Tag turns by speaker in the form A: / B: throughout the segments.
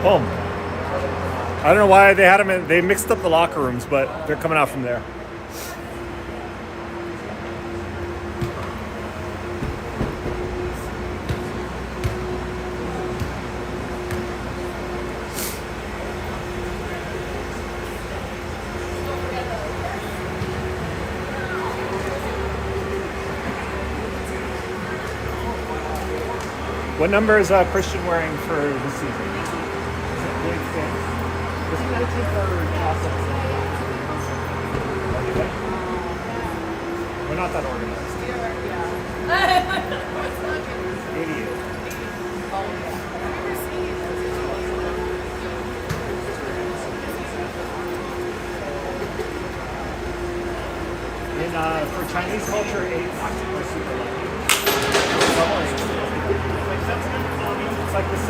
A: Boom. I don't know why they had them in. They mixed up the locker rooms, but they're coming out from there. What number is Christian wearing for the season? Is it big thing? Isn't that a team for chocolate? We're not that organized. Idiot. For Chinese culture, 8 are super lucky. It's like the 7.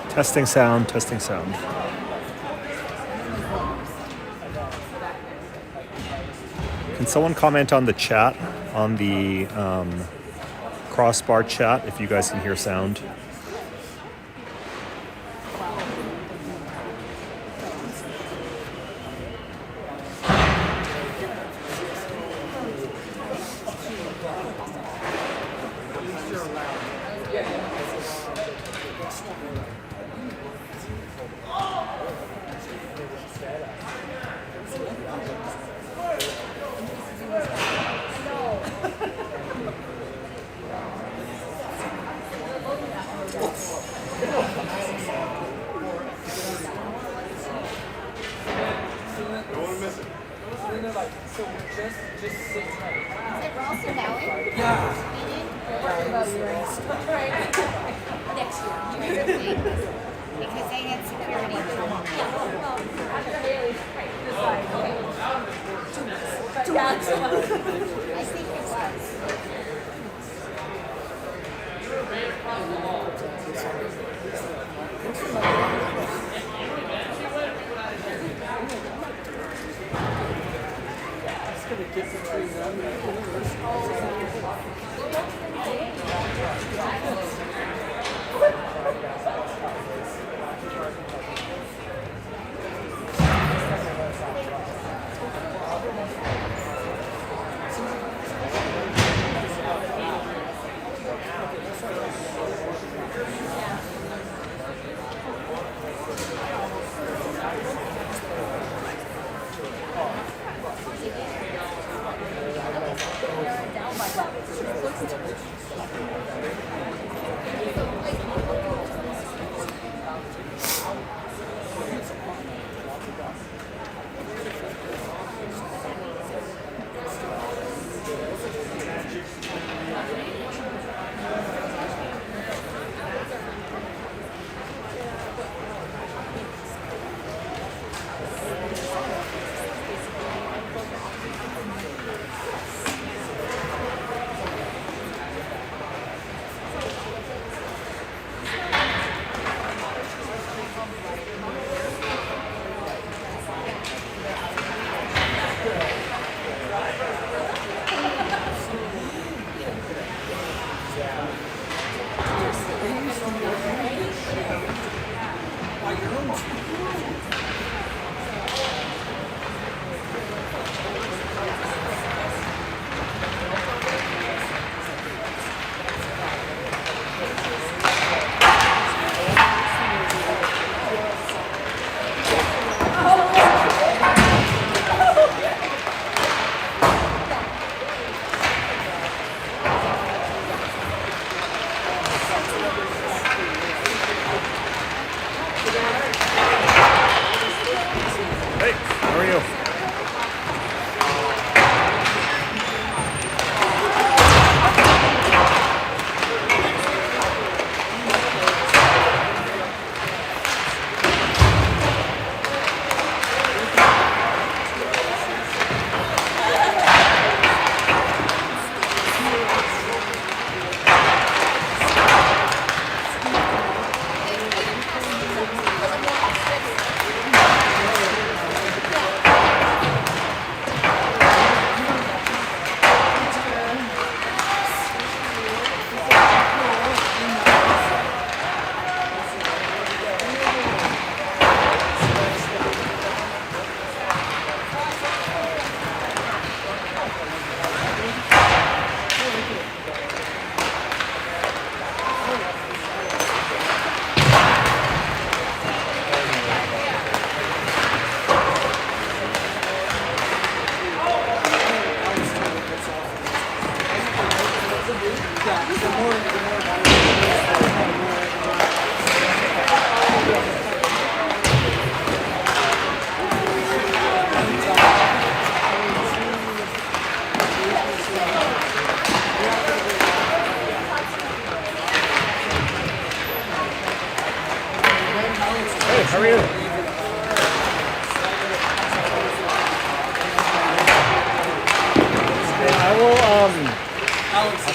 A: Testing sound, testing sound. Can someone comment on the chat, on the crossbar chat, if you guys can hear sound?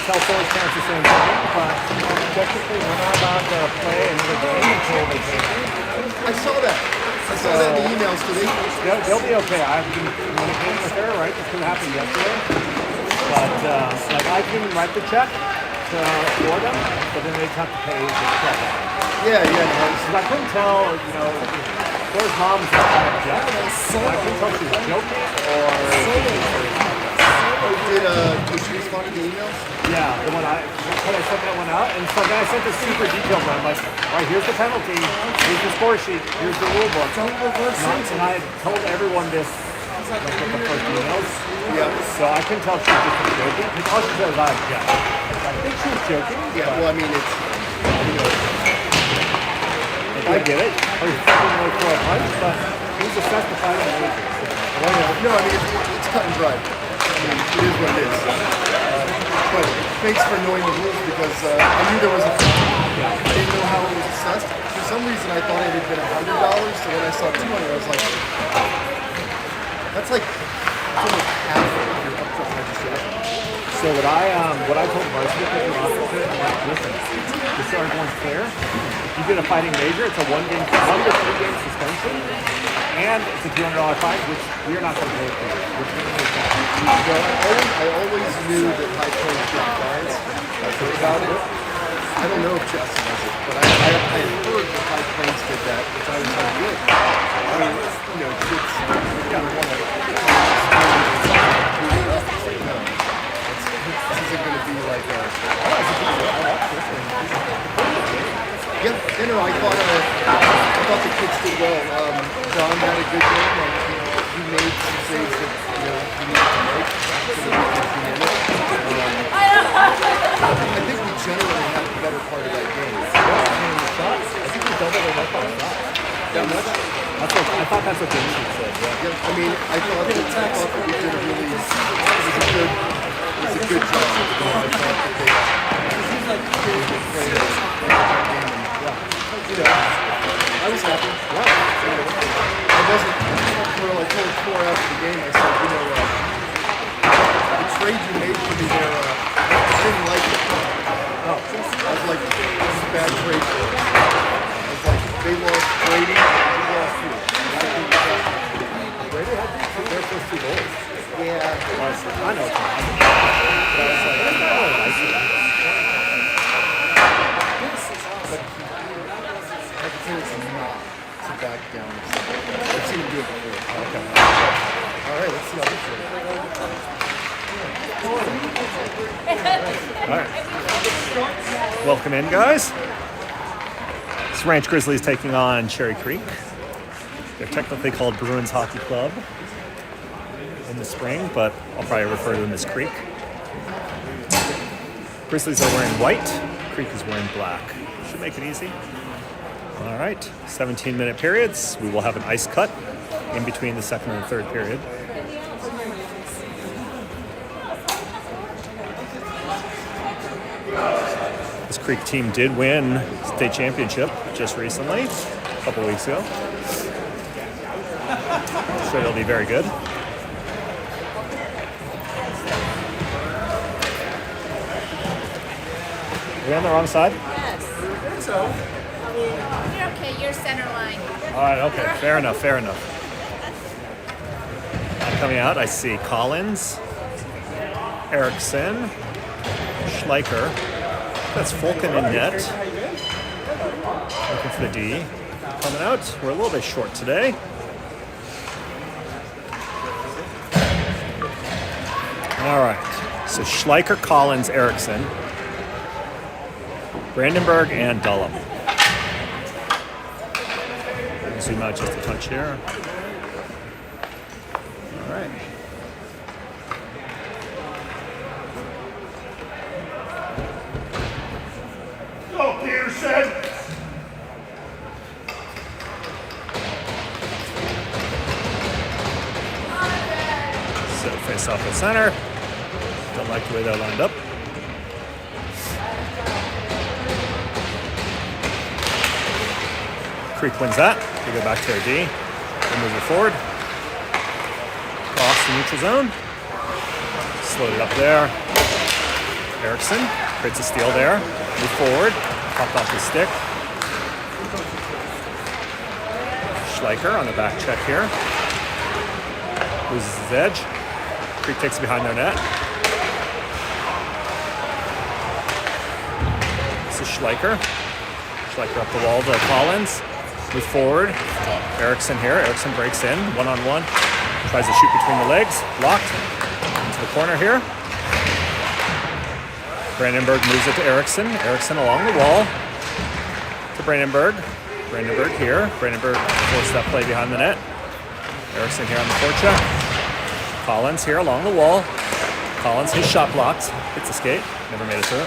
A: tell Forest Parents the same thing, but technically we're not allowed to play another game until vacation.
B: I saw that. I saw that in the emails today.
A: They'll be okay. I've been communicating with her, right? This could happen yesterday. But, like, I can write the check for them, but then they have to pay the check.
B: Yeah.
A: Because I couldn't tell, you know, there's moms that kind of jet. I couldn't tell if she was joking or
B: Did she respond to the emails?
A: yeah, the one I sent that one out, and so then I sent this super detailed one. I'm like, all right, here's the penalty, here's the score sheet, here's the rule book. And I had told everyone this like with the first emails.
B: Yeah.
A: So I couldn't tell if she was just joking. Because all she said was, yeah. I think she was joking.
B: Yeah, well, I mean, it's, you know.
A: I get it. Or you fucking really throw a punch, but who's assessed the fight on major?
B: No, I mean, it's cut and dry. I mean, it is what it is. But thanks for knowing the rules because I knew there was a fine.
A: Yeah.
B: I didn't know how it was assessed. For some reason, I thought it had been $100. So when I saw 200, I was like, that's like almost half of your upfront registration.
A: So what I told Varsity picking off of it, I'm like, listen, just so everyone's clear, if you get a fighting major, it's a 1 to 3 game suspension, and it's a $200 fine, which we're not going to pay for.
B: I always knew that High Plains did fines. I heard about it. I don't know if Justin does it, but I had heard that High Plains did that, which I was like, good. I mean, you know, kids kind of want to this isn't going to be like a... Yeah, no, I thought the kids did well. Don had a good game. He made some saves that he needed to make. I think we generally had the better part of that game.
A: I think we doubled our net by a shot.
B: That much?
A: I thought that's what the Indians said.
B: Yeah, I mean, I thought that we did a really... It was a good job. I thought that they played a game. You know, I was happy. Yeah. I wasn't, well, I told Tor after the game, I said, you know, the trade you made for me there, I didn't like it. Oh. I was like, this is a bad trade for us. I was like, they lost Brady, we lost you.
A: Brady had their first 2 goals.
B: Yeah.
A: I know. But I was like, oh, I see.
B: I can tell it's not to back down. I've seen him do it before.
A: Okay.
B: All right, let's see how this goes.
A: All right. Welcome in, guys. It's Ranch Grizzlies taking on Cherry Creek. They're technically called Bruins Hockey Club in the spring, but I'll probably refer to them as Creek. Grizzlies are wearing white. Creek is wearing black. Should make it easy. All right, 17-minute periods. We will have an ice cut in between the second and the third period. This Creek team did win state championship just recently, a couple weeks ago. So they'll be very good. Are we on the wrong side?
C: Yes. I think so. You're okay. You're center line.
A: All right, okay. Fair enough. Coming out, I see Collins, Erickson, Schleicher. That's Fulken in net. Looking for the D. Coming out. We're a little bit short today. All right. So Schleicher, Collins, Erickson, Brandenburg, and Dullum. Zoom out just a touch here. All right.
D: Go, Peterson!
A: So face off at center. Don't like the way they're lined up. Creek wins that. We go back to our D. We move it forward. Cross the neutral zone. Slowed it up there. Erickson creates a steal there. Move forward. Popped off his stick. Schleicher on the back check here. Loses his edge. Creek takes it behind their net. This is Schleicher. Schleicher up the wall to Collins. Move forward. Erickson here. Erickson breaks in. One-on-one. Tries to shoot between the legs. Blocked. Into the corner here. Brandenburg moves it to Erickson. Erickson along the wall. To Brandenburg. Brandenburg here. Brandenburg forces that play behind the net. Erickson here on the forecheck. Collins here along the wall. Collins, his shot blocked. Hits the skate. Never made it through.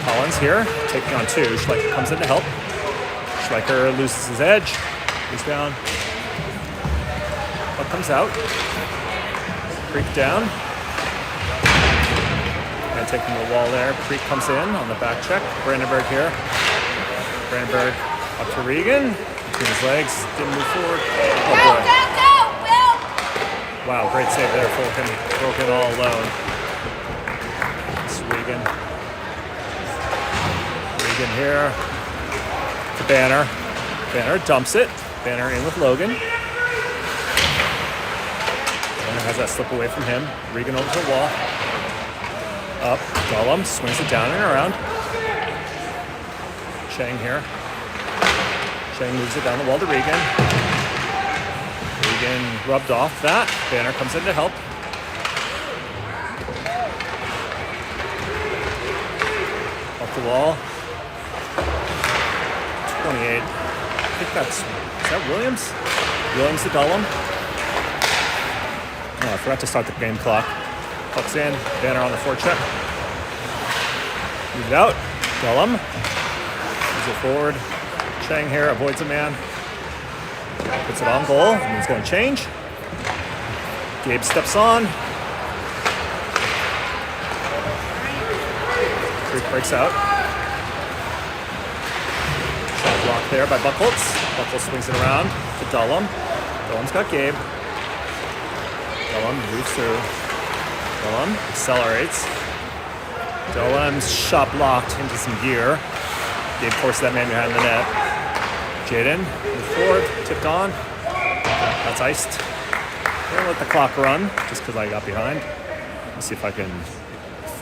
A: Collins here, taking on two. Schleicher comes in to help. Schleicher loses his edge. He's down. Puck comes out. Creek down. And taking the wall there. Creek comes in on the back check. Brandenburg here. Brandenburg up to Regan. Between his legs. Didn't move forward. Oh boy. Wow, great save there. Fulton broke it all alone. It's Regan. Regan here. To Banner. Banner dumps it. Banner in with Logan. Banner has that slip away from him. Regan over to the wall. Up. Gollum swings it down and around. Chang here. Chang moves it down the wall to Regan. Regan rubbed off that. Banner comes in to help. Up the wall. 28. I think is that Williams? Williams to Gollum. Oh, I forgot to start the game clock. Puck's in. Banner on the forecheck. Moves out. Gollum. Moves it forward. Chang here avoids a man. Puts it on goal. And he's going to change. Gabe steps on. Creek breaks out. Shot blocked there by Buckholz. Buckholz swings it around to Dullum. Dullum's got Gabe. Dullum moves through. Dullum accelerates. Dullum's shot blocked into some gear. Gabe forces that man behind the net. Jaden, move forward, tipped on. That's iced. I'm gonna let the clock run just because I got behind. Let's see if I can.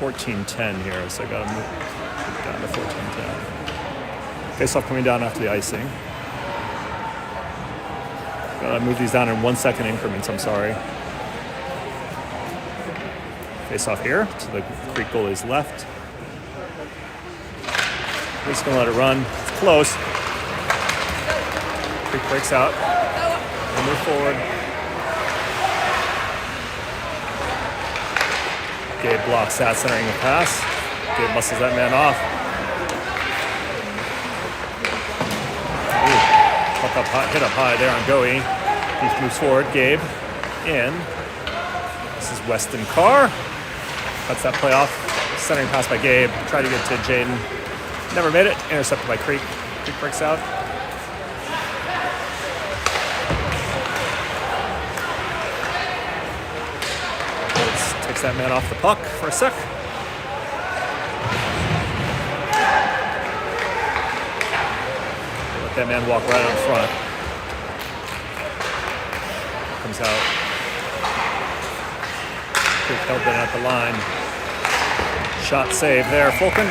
A: 14-10 here, so I gotta move down to 14-10. Face off coming down after the icing. Gotta move these down in 1 second increments, I'm sorry. Face off here to the Creek goalie's left. We're just gonna let it run. It's close. Creek breaks out. We'll move forward. Gabe blocks that, centering the pass. Gabe muscles that man off. Ooh, puck up high, hit up high there on Goey. He moves forward. Gabe in. This is Weston Carr. Cuts that play off. Centering pass by Gabe. Tried to get to Jaden. Never made it. Intercepted by Creek. Creek breaks out. Takes that man off the puck for a sec. Let that man walk right out front. Comes out. Creek held it at the line. Shot save there. Fulton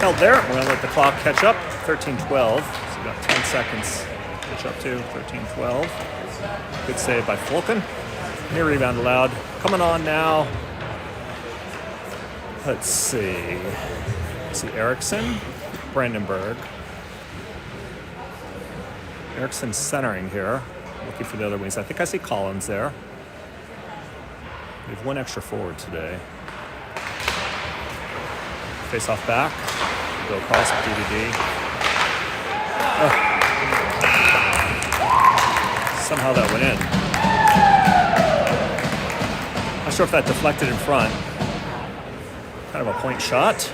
A: held there. We're going to let the clock catch up. 13-12. So we got 10 seconds to catch up to. 13-12. Good save by Fulton. Near rebound allowed. Coming on now. Let's see. Erickson, Brandenburg. Erickson centering here. Looking for the other wings. I think I see Collins there. We have one extra forward today. Face off back. Go across with DVD. Oh. Somehow that went in. Not sure if that deflected in front. Kind of a point shot.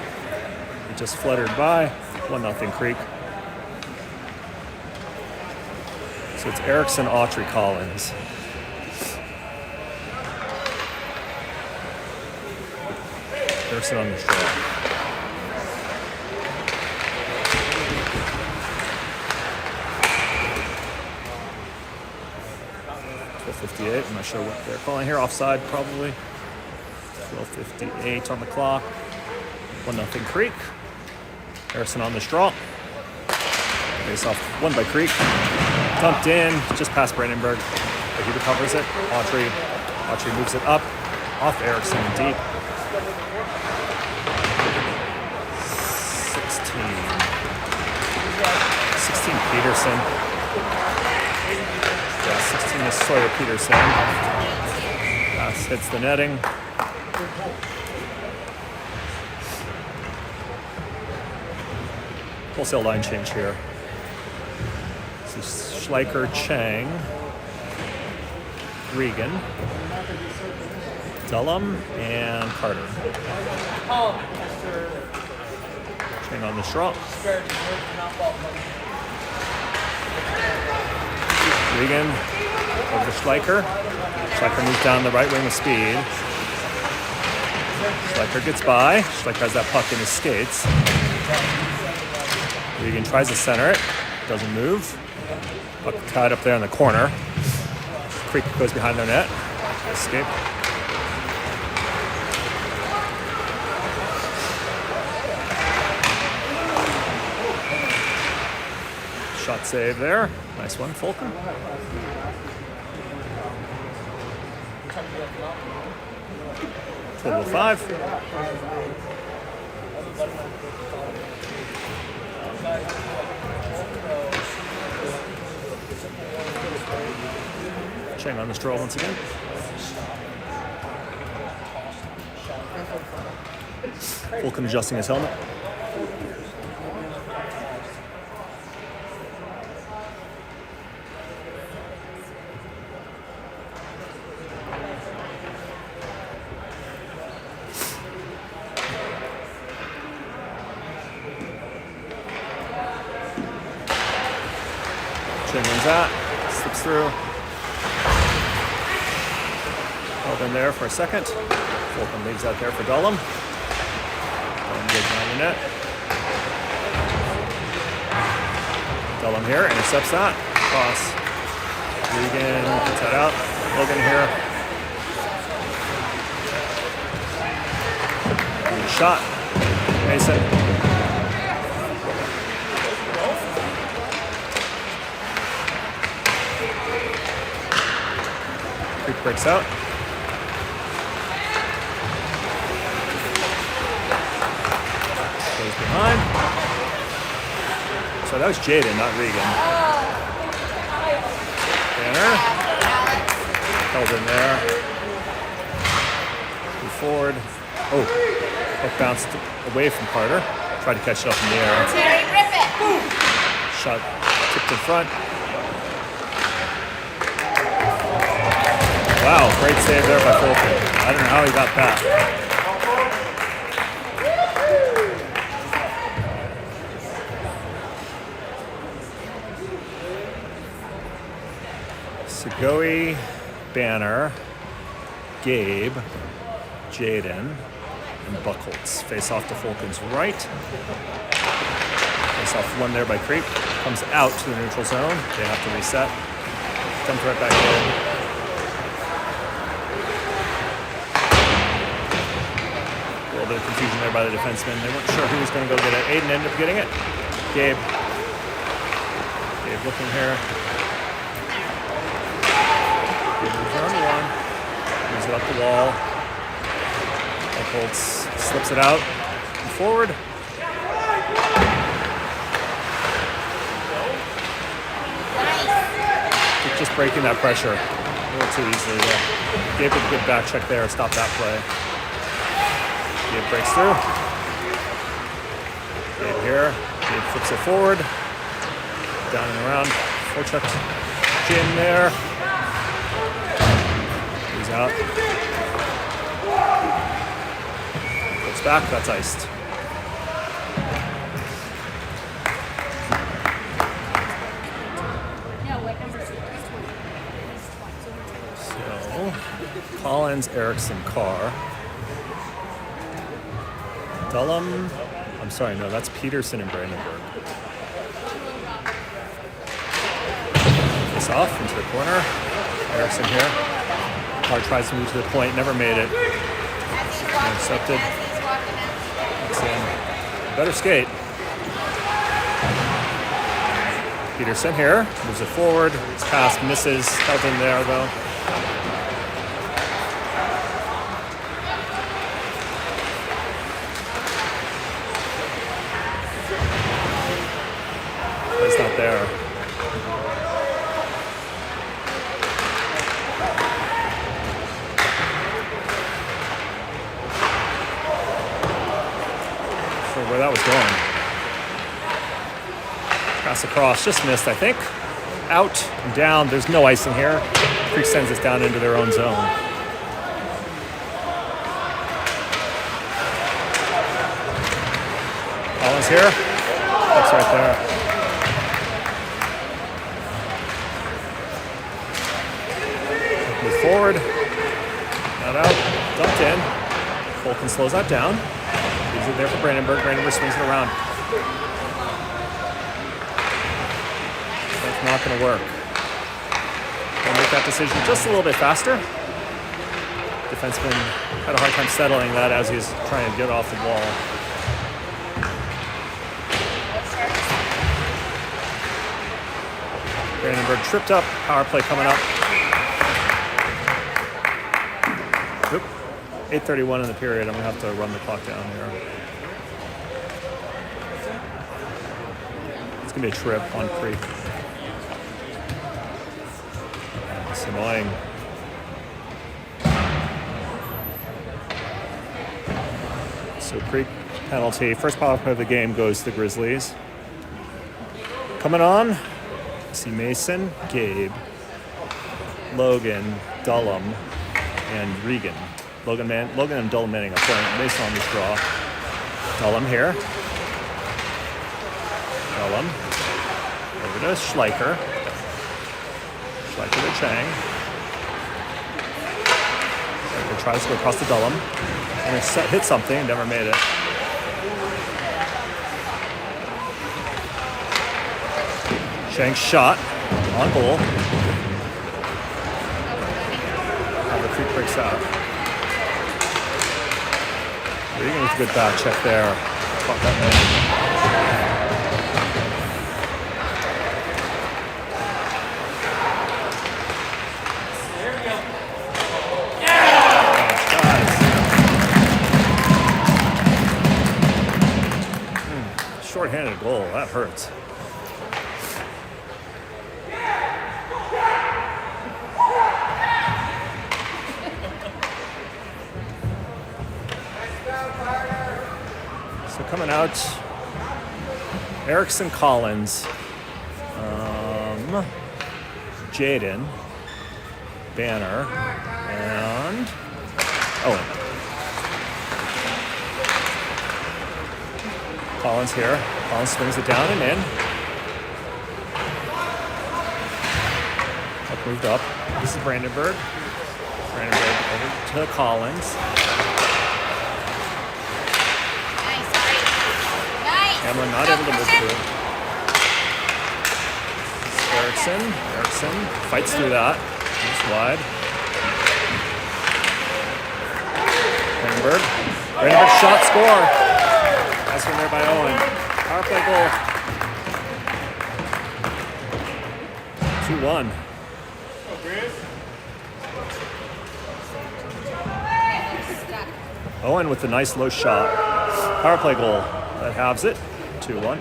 A: It just fluttered by. 1-0 Creek. So it's Erickson, Autry, Collins. Harrison on the straw. 12:58. I'm not sure what they're calling here. Offside, probably. 12:58 on the clock. 1-0 Creek. Harrison on the straw. Face off, won by Creek. Dumped in, just past Brandenburg. But he recovers it. Autry moves it up. Off Erickson deep. 16 Peterson. Yeah, 16 is Sawyer Peterson. Pass hits the netting. Wholesale line change here. This is Schleicher, Chang, Regan, Dullum, and Carter. Chang on the straw. Regan over to Schleicher. Schleicher moves down the right wing with speed. Schleicher gets by. Schleicher has that puck in his skates. Regan tries to center it. Doesn't move. Puck tied up there in the corner. Creek goes behind their net. Escape. Shot save there. Nice one, Fulton. Total of 5. Chang on the stroll once again. Fulton adjusting his helmet. Chang runs out, slips through. Held in there for a second. Fulton leaves out there for Dullum. Dullum goes behind the net. Dullum here, intercepts that. Cross. Regan gets that out. Logan here. Good shot. Mason. Creek breaks out. Goes behind. So that was Jaden, not Regan. Banner. Held in there. Move forward. Oh, puck bounced away from Carter. Tried to catch it up in the air. Shot tipped in front. Wow, great save there by Fulton. I don't know how he got that. Segoe, Banner, Gabe, Jaden, and Buchholz. Face off to Fulton's right. Face off one there by Creek. Comes out to the neutral zone. They have to reset. Comes right back in. A little bit of confusion there by the defenseman. They weren't sure who was going to go get it. Aiden ended up getting it. Gabe looking here. Gabe moves on one. Moves it up the wall. Buchholz slips it out and forward. Just breaking that pressure a little too easily there. Gabe with a good back check there. Stop that play. Gabe breaks through. Gabe here. Gabe flips it forward. Down and around. Forecheck. Jim there. He's out. Looks back. That's iced. So, Collins, Erickson, Carr. Dullum. I'm sorry, no, that's Peterson and Brandenburg. Face off into the corner. Erickson here. Hart tries to move to the point, never made it. Intercepted. It's in. Better skate. Peterson here. Moves it forward. His pass misses. Held in there, though. It's not there. So where that was going. Pass across, just missed, I think. Out and down. There's no icing here. Creek sends us down into their own zone. Collins here. Looks right there. Move forward. Not out. Dumped in. Fulton slows that down. Leaves it there for Brandenburg. Brandenburg swings it around. That's not going to work. We'll make that decision just a little bit faster. Defenseman had a hard time settling that as he's trying to get off the wall. Brandenburg tripped up. Power play coming up. Oop. 8:31 in the period. I'm going to have to run the clock down here. It's going to be a trip on Creek. It's annoying. So Creek penalty. First power play of the game goes to the Grizzlies. Coming on. See Mason, Gabe, Logan, Dullum, and Regan. Logan and Dullum Manning up front. Mason on this draw. Dullum here. Dullum. Over to Schleicher. Schleicher to Chang. Schleicher tries to go across to Dullum. And it hit something, never made it. Shank's shot on goal. How the Creek breaks out. Regan with a good back check there. Caught that man.
C: There we go.
A: Short-handed goal, that hurts. So coming out, Erickson, Collins, Jaden, Banner, and Owen. Collins here. Collins swings it down and in. Up, moved up. This is Brandenburg. Brandenburg over to Collins. Hamlin not able to move through. Erickson fights through that. Just wide. Brandenburg shot, score. Nice one there by Owen. Power play goal. 2-1. Owen with a nice low shot. Power play goal. That halves it. 2-1.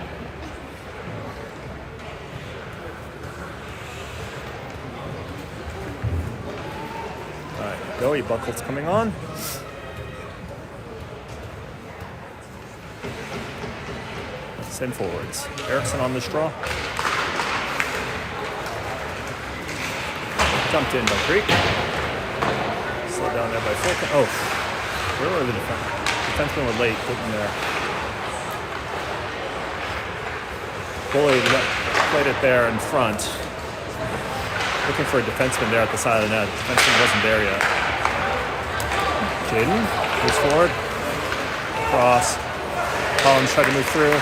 A: All right, Joey Buckles coming on. Send forwards. Erickson on the straw. Dumped in by Creek. Slowed down there by Fulton. Oh, where were the defensemen were late getting there. Goalie played it there in front. Looking for a defenseman there at the side of the net. The defenseman wasn't there yet. Jaden moves forward. Cross. Collins tried to move through.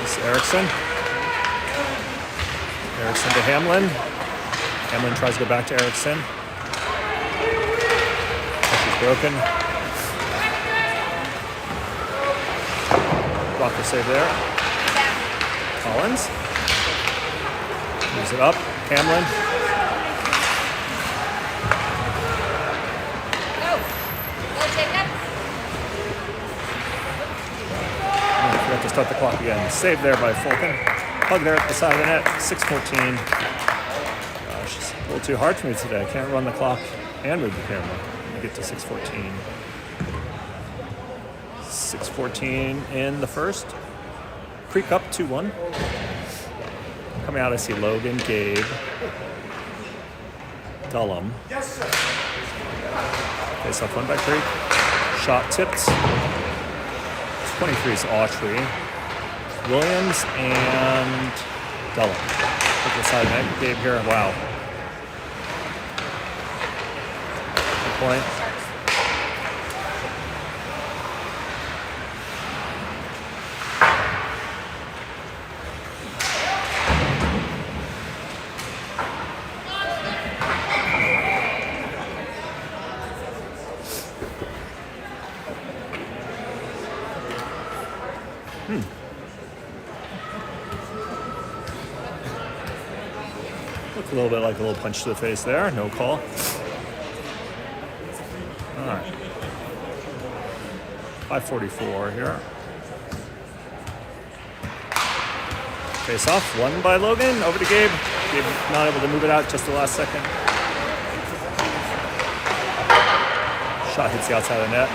A: This is Erickson. Erickson to Hamlin. Hamlin tries to go back to Erickson. She's broken. Blocker save there. Collins. Moves it up. Hamlin. Forgot to start the clock again. Save there by Fulton. Hug there at the side of the net. 6:14. Gosh, it's a little too hard for me today. I can't run the clock and move the camera. I get to 6:14. 6:14 in the first. Creek up 2-1. Coming out, I see Logan, Gabe, Dullum.
D: Yes, sir.
A: Face off one by Creek. Shot tipped. 23 is Autry. Williams and Dullum. Look at the side net. Gabe here. Wow. Good point. Looked a little bit like a little punch to the face there. No call. All right. 5:44 here. Face off. One by Logan. Over to Gabe. Gabe not able to move it out just the last second. Shot hits the outside of the net.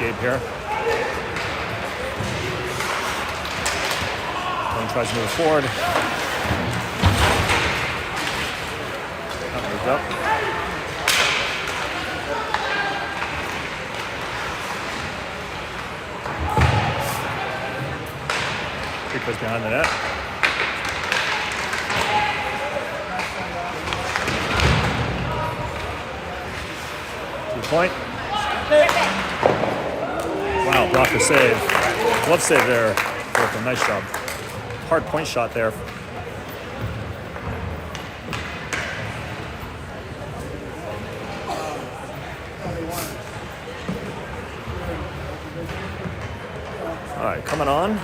A: Gabe here. Tries to move forward. Not moved up. Creek goes behind the net. Two-point. Wow, blocker save. Glove save there. Working. Nice job. Hard point shot there. All right, coming on.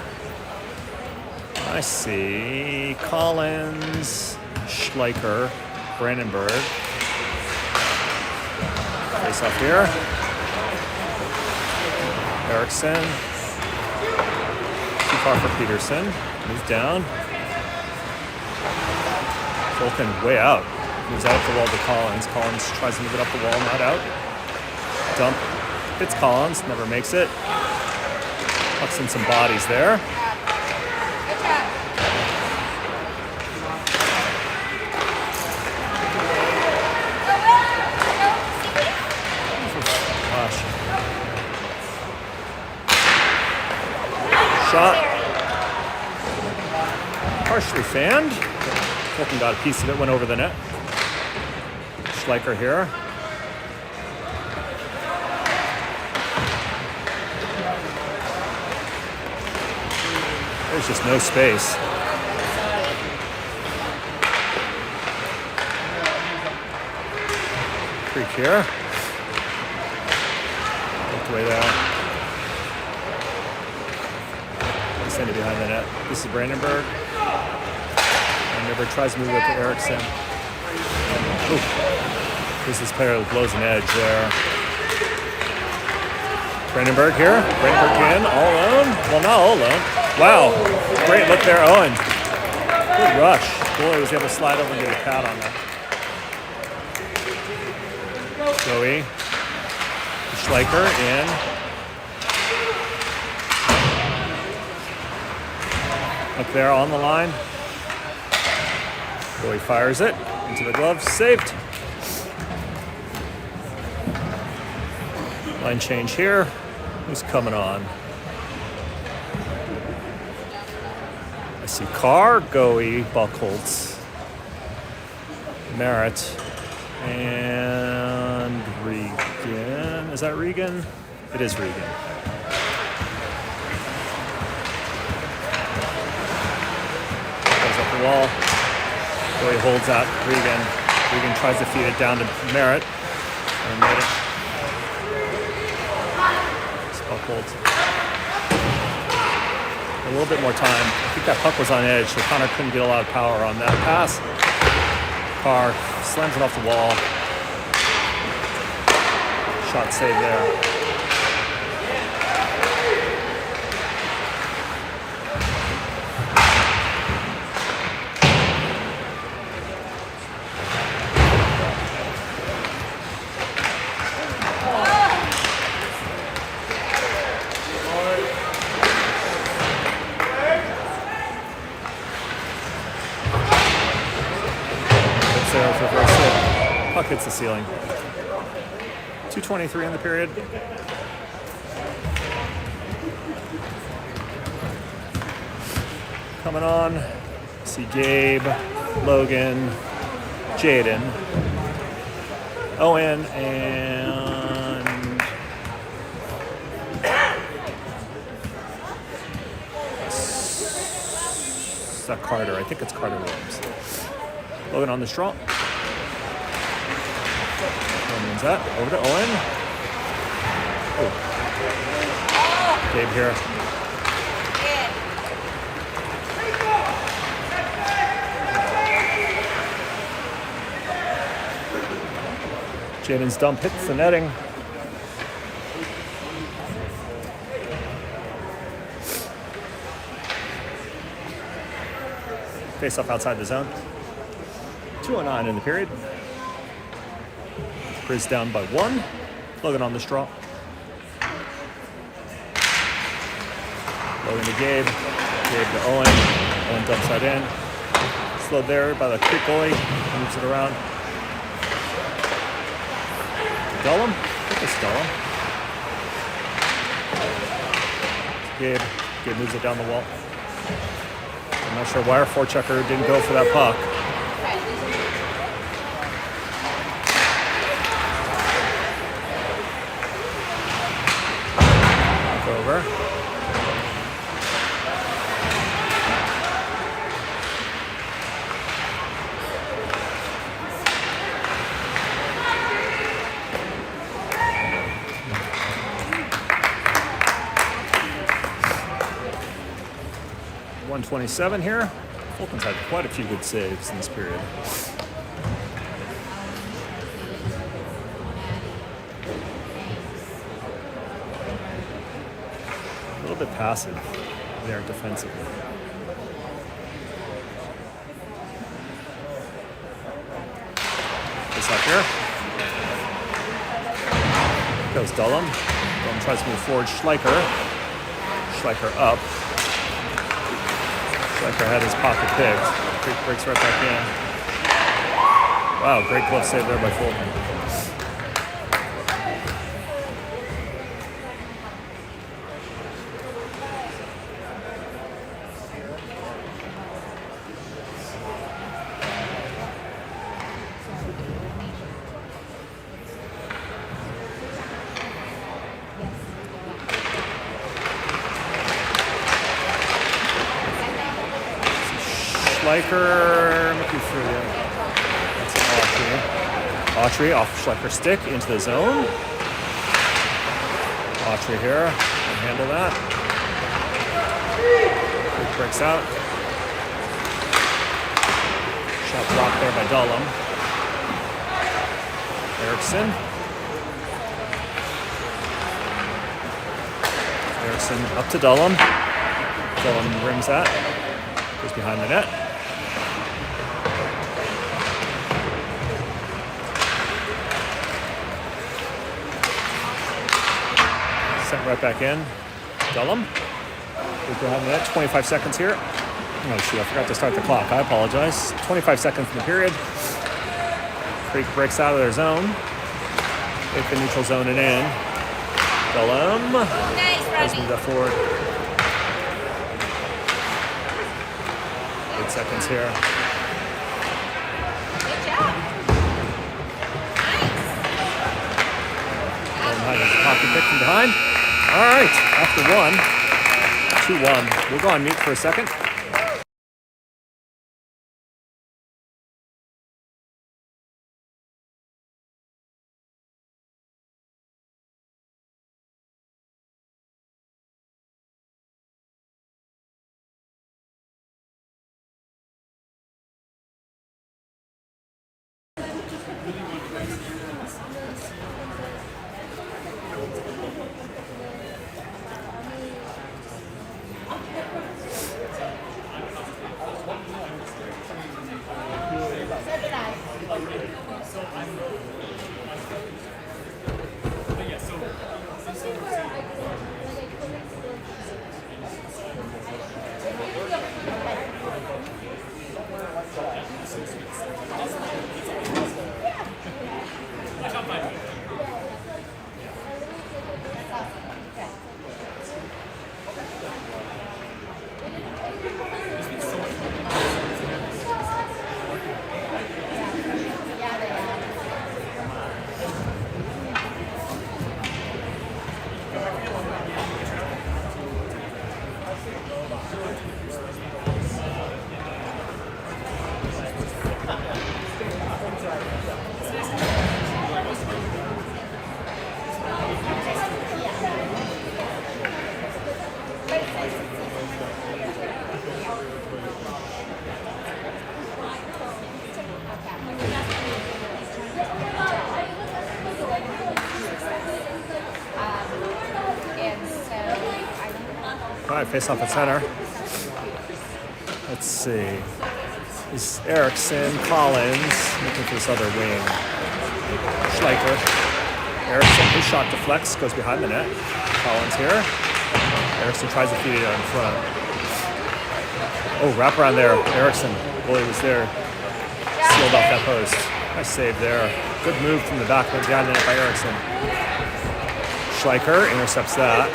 A: I see Collins, Schleicher, Brandenburg. Face off here. Erickson. Too far for Peterson. Moves down. Fulton way out. Moves out the wall to Collins. Collins tries to move it up the wall, not out. Dump. Hits Collins, never makes it. Pucks in some bodies there. Gosh. Shot. Partially fanned. Fulton got a piece of it, went over the net. Schleicher here. There's just no space. Creek here. Looked way there. Send it behind the net. This is Brandenburg. Brandenburg tries to move it to Erickson. This is player blows an edge there. Brandenburg here. Brandenburg in, all alone. Well, not all alone. Wow, great look there, Owen. Good rush. Boy, was able to slide over and get a pad on that. Joey. Schleicher in. Up there on the line. Boy fires it into the glove. Saved. Line change here. Who's coming on? I see Carr, Goey, Buchholz, Merritt, and Regan. Is that Regan? It is Regan. Goes up the wall. Billy holds out Regan. Regan tries to feed it down to Merritt. And made it. Puck holds. A little bit more time. I think that puck was on edge, so Connor couldn't get a lot of power on that pass. Carr slams it off the wall. Shot saved there. Puck hits the ceiling. 2:23 in the period. Coming on. See Gabe, Logan, Jaden, Owen, and is that Carter? I think it's Carter Williams. Logan on the straw. Wins that. Over to Owen. Oh. Gabe here. Jaden's dump hits the netting. Face off outside the zone. 2:09 in the period. Grizz down by 1. Logan on the straw. Logan to Gabe. Gabe to Owen. Owen dumps that in. Slowed there by the Creek goalie. Moves it around. Dullum? I think it's Dullum. Gabe. Gabe moves it down the wall. I'm not sure why our forechecker didn't go for that puck. Over. .127 here. Fulton's had quite a few good saves in this period. A little bit passive there defensively. This up here. Goes Dullum. Dullum tries to move forward. Schleicher. Schleicher up. Schleicher had his pocket picked. Creek breaks right back in. Wow, great glove save there by Fulton. Schleicher, looking through the that's Autry. Autry off Schleicher's stick into the zone. Autry here, can handle that. Creek breaks out. Shot blocked there by Dullum. Erickson. Erickson up to Dullum. Dullum rims that. Goes behind the net. Sent right back in. Dullum. Goes behind the net. 25 seconds here. Oh shoot, I forgot to start the clock. I apologize. 25 seconds in the period. Creek breaks out of their zone. Take the neutral zone and in. Dullum.
C: Nice,
A: Let's
C: Robbie.
A: move that forward. 8 seconds here.
C: Good job. Nice.
A: Dullum has his pocket pick into behind. All right, after 2-1. We'll go on mute for a second. All right, face off at center. Let's see. Is Erickson, Collins, looking for this other wing. Schleicher. Erickson, his shot deflects, goes behind the net. Collins here. Erickson tries to feed it out in front. Oh, wrap around there. Erickson, goalie was there. Sealed off that post. Nice save there. Good move from the back behind the net by Erickson. Schleicher intercepts that.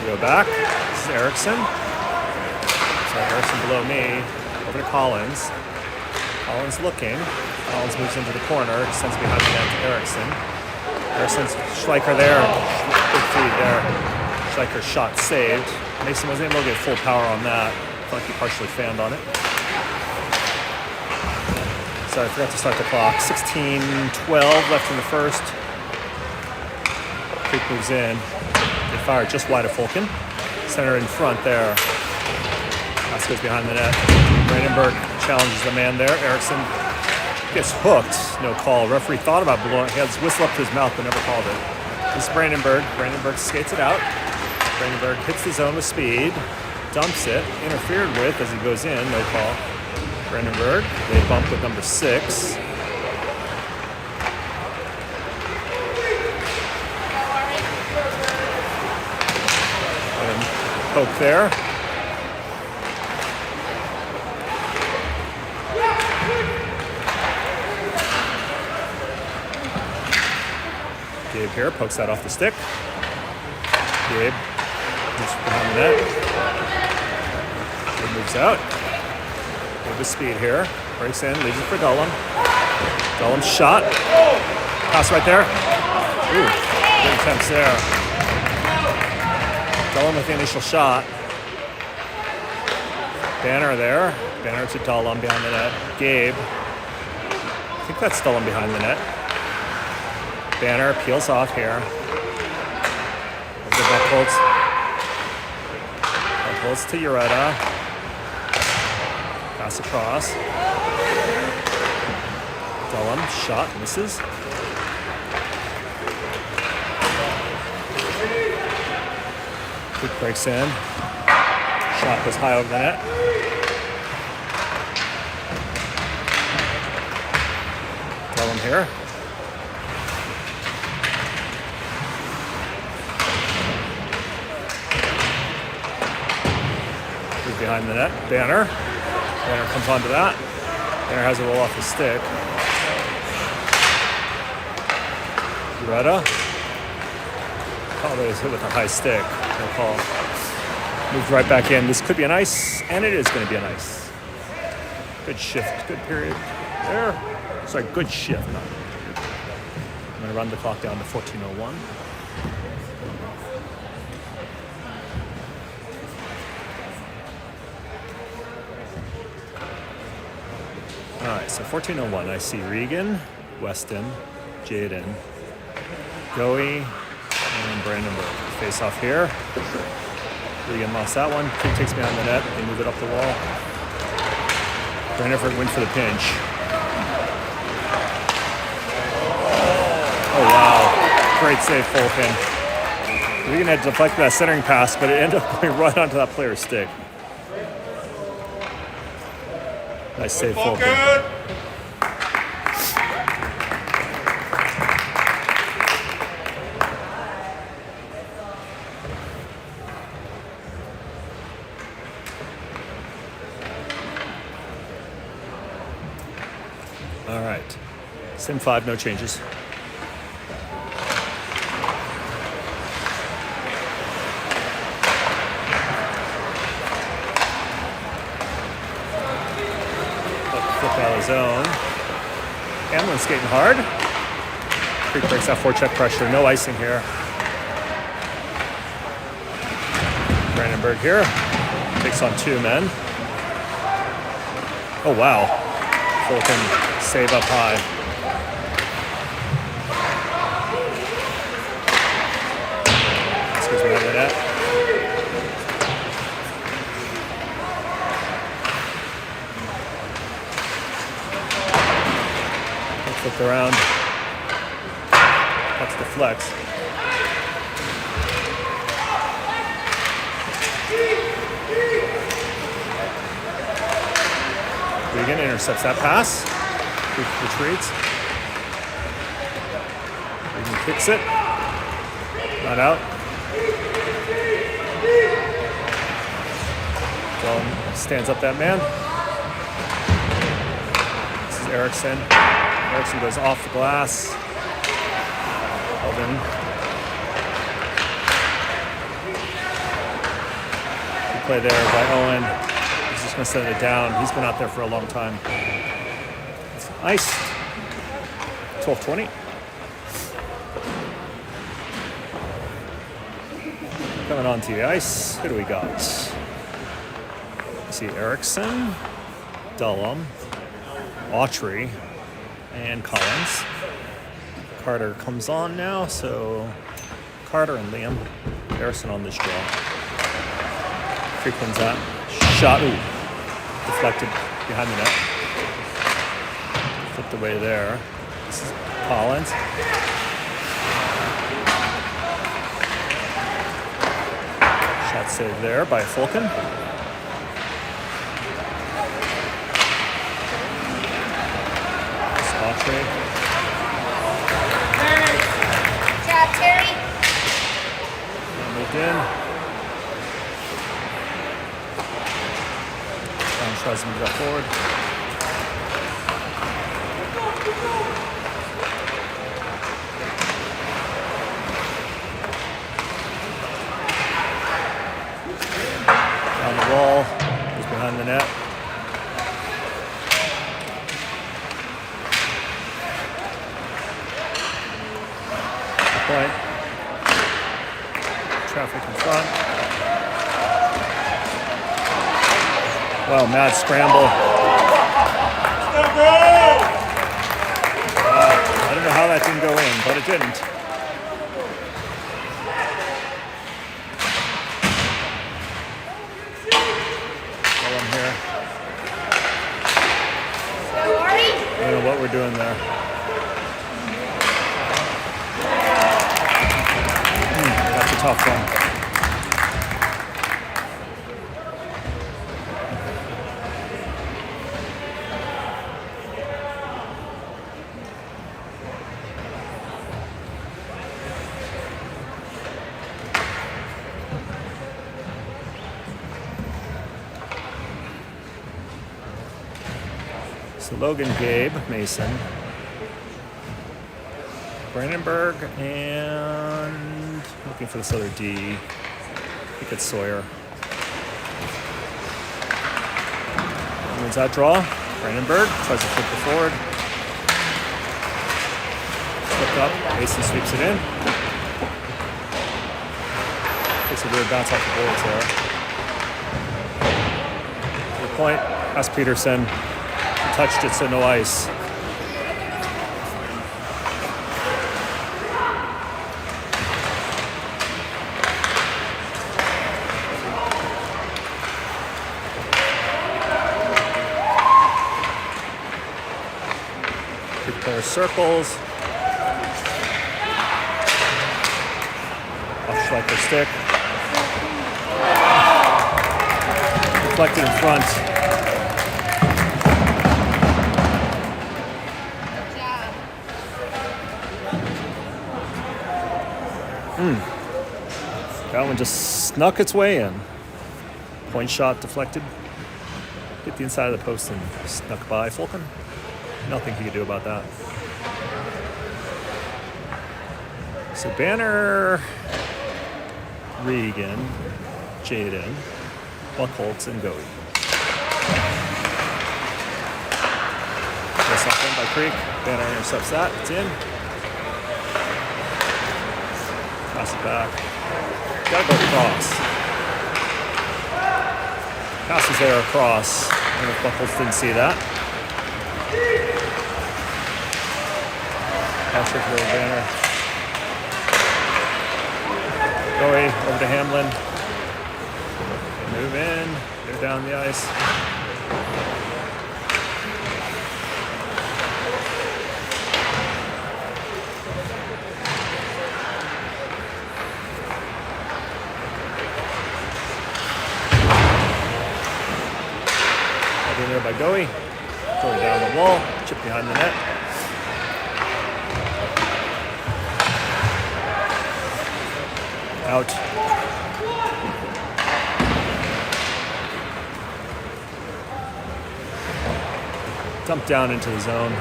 A: We go back. This is Erickson. So Erickson below me. Over to Collins. Collins looking. Collins moves into the corner. Sends behind the net to Erickson. Erickson's Schleicher there. Big feed there. Schleicher's shot saved. Mason wasn't able to get full power on that. I felt like he partially fanned on it. Sorry, I forgot to start the clock. 16-12 left in the first. Creek moves in. They fire just wide of Fulkin. Center in front there. Pass goes behind the net. Brandenburg challenges the man there. Erickson gets hooked. No call. Referee thought about blowing. He had his whistle up to his mouth but never called it. This is Brandenburg. Brandenburg skates it out. Brandenburg hits the zone with speed. Dumps it. Interfered with as he goes in. No call. Brandenburg. They bump with number 6. And poke there. Gabe here pokes that off the stick. Gabe moves behind the net. Gabe moves out. Gabe with speed here. Breaks in, leaves it for Dullum. Dullum's shot. Pass right there. Ooh, good attempts there. Dullum with the initial shot. Banner there. Banner to Dullum behind the net. Gabe. I think that's Dullum behind the net. Banner peels off here. Over to Buckholz. Buckholz to Ureta. Pass across. Dullum, shot, misses. Quick breaks in. Shot goes high over the net. Dullum here. Behind the net. Banner. Banner comes onto that. Banner has a roll off the stick. Ureta. Probably is hit with a high stick. No call. Moved right back in. This could be an ice, and it is going to be an ice. Good shift. Good period there. Sorry, good shift. Not good. to run the clock down to 14:01. All right, so 14:01. I see Regan, Weston, Jaden, Goey, and Brandenburg. Face off here. Regan lost that one. Creek takes behind the net. They move it up the wall. Brandenburg went for the pinch. Oh, wow. Great save, Fulton. Regan had deflected that centering pass, but it ended up going right onto that player's stick. Nice save, Fulton. All right. Sim 5, no changes. Flip out of the zone. Hamlin skating hard. Creek breaks that forecheck pressure. No icing here. Brandenburg here. Takes on 2 men. Oh, wow. Fulton save up high. Excuse me, over that. Flipped around. That's the flex. Regan intercepts that pass. Retreats. Regan kicks it. Not out. Well, stands up that man. This is Erickson. Erickson goes off the glass. Eldon. Good play there by Owen. He's just going to send it down. He's been out there for a long time. It's nice. 12-20. Coming onto the ice. Who do we got? I see Erickson, Dullum, Autry, and Collins. Carter comes on now, so Carter and Liam. Harrison on this draw. Creek wins that. Shot, ooh, deflected behind the net. Flipped away there. This is Collins. Shot saved there by Fulkin. Autry.
C: Good job, Terry.
A: Moved in. Tries to move that forward. Down the wall. Goes behind the net. Point. Traffic in front. Wow, mad scramble. I don't know how that didn't go in, but it didn't. While I'm here. I don't know what we're doing there. That's a tough one. So Logan, Gabe, Mason, Brandenburg, and looking for this other D. I think it's Sawyer. Wins that draw. Brandenburg tries to flip it forward. Flipped up. Mason sweeps it in. Takes a weird bounce off the boards there. To the point. Pass Peterson. Touched it, so no ice. Player circles. Off Schleicher stick. Deflected in front.
C: Good job.
A: That one just snuck its way in. Point shot deflected. Hit the inside of the post and snuck by Fulton. Nothing he could do about that. So Banner, Regan, Jaden, Buckholtz, and Goey. That's something by Creek. Banner intercepts that. It's in. Pass it back. Gotta go across. Passes there across. I don't know if Buckholtz didn't see that. Patrick Will Banner. Goey over to Hamlin. Move in. They're down the ice. Right in there by Goey. Going down the wall. Chip behind the net. Out. Dump down into the zone.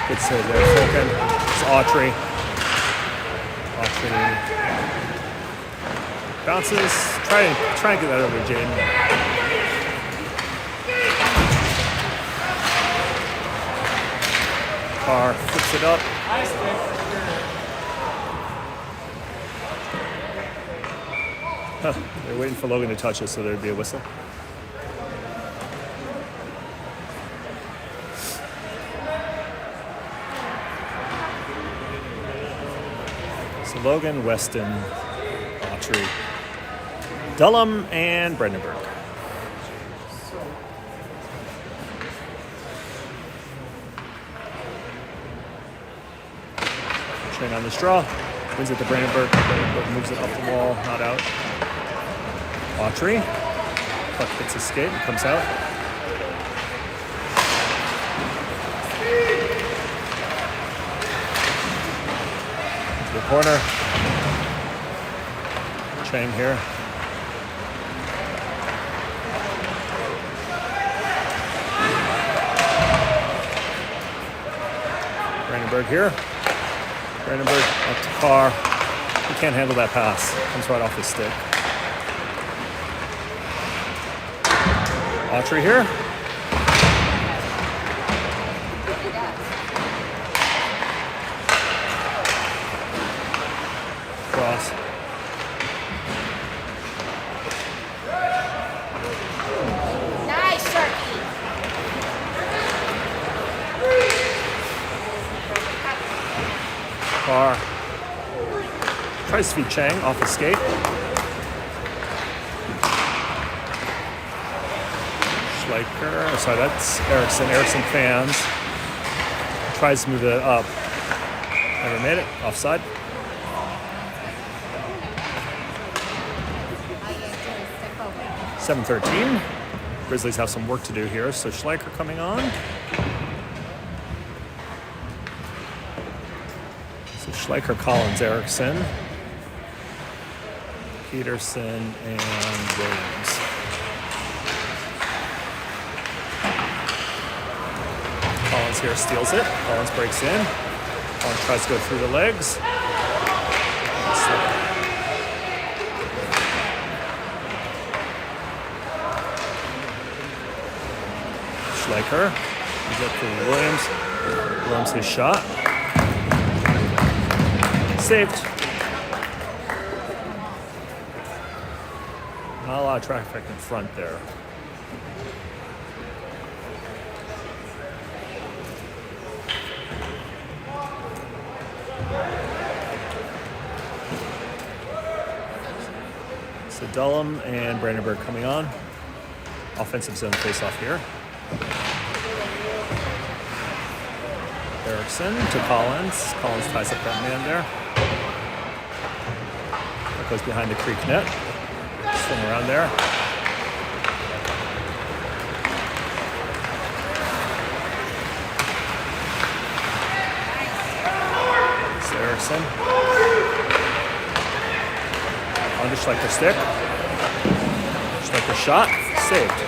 A: Good save there, Fulton. It's Autry. Autry bounces. Try and get that over to Jaden. Carr flips it up. Huh. They're waiting for Logan to touch it, so there'd be a whistle. So Logan, Weston, Autry, Dullum, and Brandenburg. Train on the straw. Wins it to Brandenburg. Brandenburg moves it up the wall, not out. Autry. Puck hits his skate and comes out. Into the corner. Chang here. Brandenburg here. Brandenburg up to Carr. He can't handle that pass. Comes right off his stick. Autry here. Cross.
C: Nice, Sharky.
A: Carr tries to feed Chang off his skate. Schleicher, sorry, that's Erickson. Erickson fans. Tries to move it up. Never made it. Offside.
C: Oh,
A: 7:13. Grizzlies have some work to do here. So Schleicher coming on. So Schleicher, Collins, Erickson, Peterson, and Williams. Collins here steals it. Collins breaks in. Collins tries to go through the legs. Slip. Schleicher. He's up for Williams. Williams his shot. Saved. Not a lot of traffic in front there. So Dullum and Brandenburg coming on. Offensive zone face-off here. Erickson to Collins. Collins ties up that man there. That goes behind the Creek net. Swing around there. It's Erickson. Under Schleicher stick. Schleicher shot. Saved.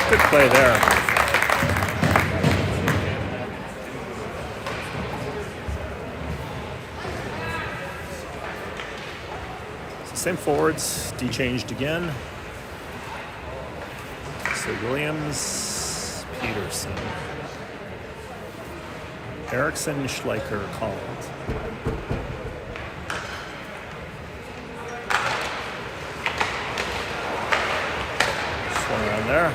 A: Good play there. So same forwards. D changed again. So Williams, Peterson. Erickson, Schleicher, Collins. There.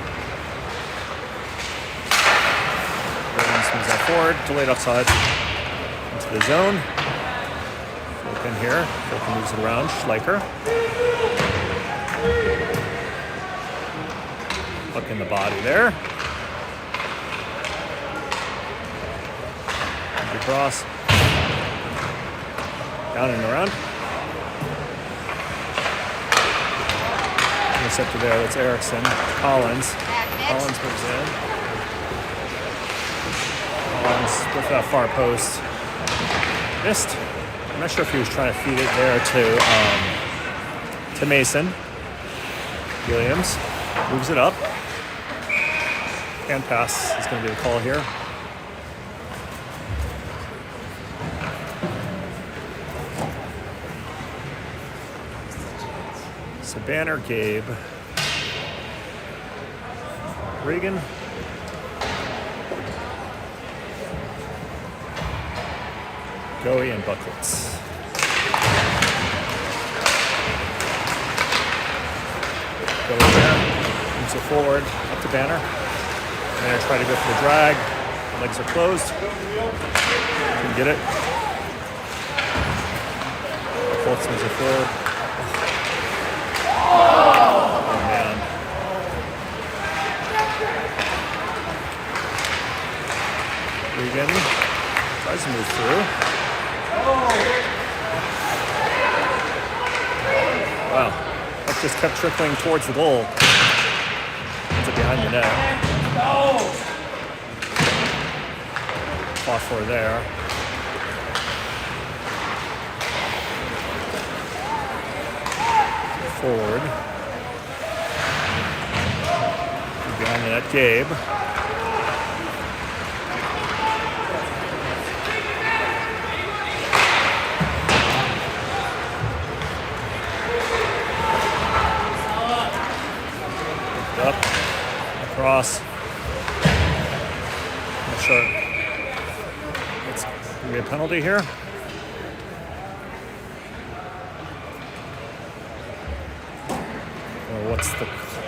A: Williams moves out forward, delayed offside into the zone. Fulton here. Fulton moves it around. Schleicher. Hook in the body there. Across. Down and around. Interceptor there, that's Erickson. Collins. Collins moves in. Collins with that far post. Missed. I'm not sure if he was trying to feed it there to Mason. Williams moves it up. Hand pass is going to be the call here. So Banner, Gabe, Regan, Goey, and Bucklets. Goey there, moves it forward, up to Banner. Banner try to go for the drag. Legs are closed. Can get it. Bucklets moves it forward. Oh, man. Regan tries to move through. Wow. That just kept trickling towards the goal. Ends up behind the net. Fought for there. Forward. Behind the net, Gabe. Picked up. Across. Not sure. It's going to be a penalty here.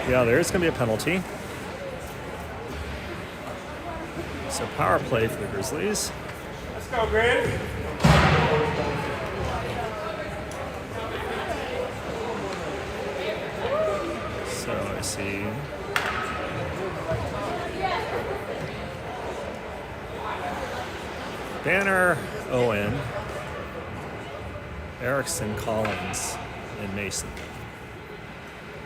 A: Yeah, there's going to be a penalty. So power play for the Grizzlies.
D: Let's go, Grizz.
A: So I see. Banner, Owen, Erickson, Collins, and Mason.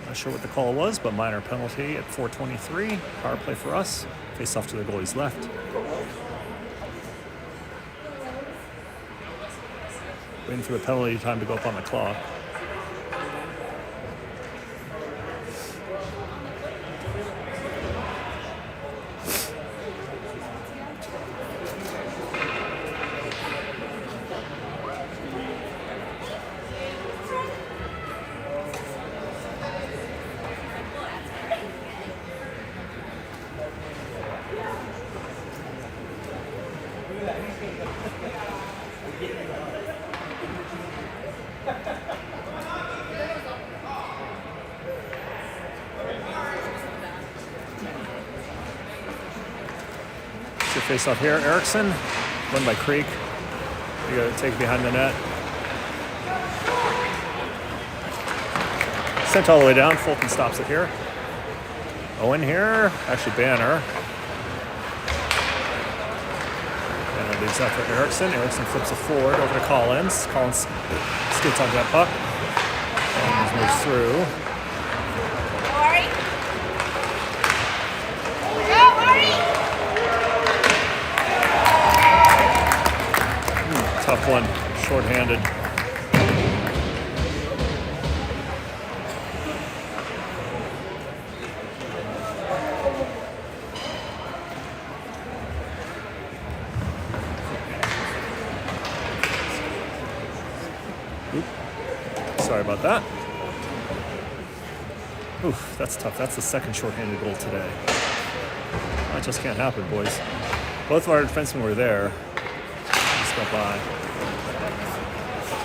A: Not sure what the call was, but minor penalty at 4:23. Power play for us. Face off to the goalie's left. Waiting for the penalty time to go up on the clock. face off here. Erickson, won by Creek. You got to take it behind the net. Sent all the way down. Fulton stops it here. Owen here. Actually, Banner. Banner leaves that for Erickson. Erickson flips it forward over to Collins. Collins skates onto that puck. Collins moves through.
C: Ori. Go, Ori.
A: Tough one. Short-handed. Sorry about that. Oof, that's tough. That's the second shorthanded goal today. That just can't happen, boys. Both of our defensemen were there. Just got by.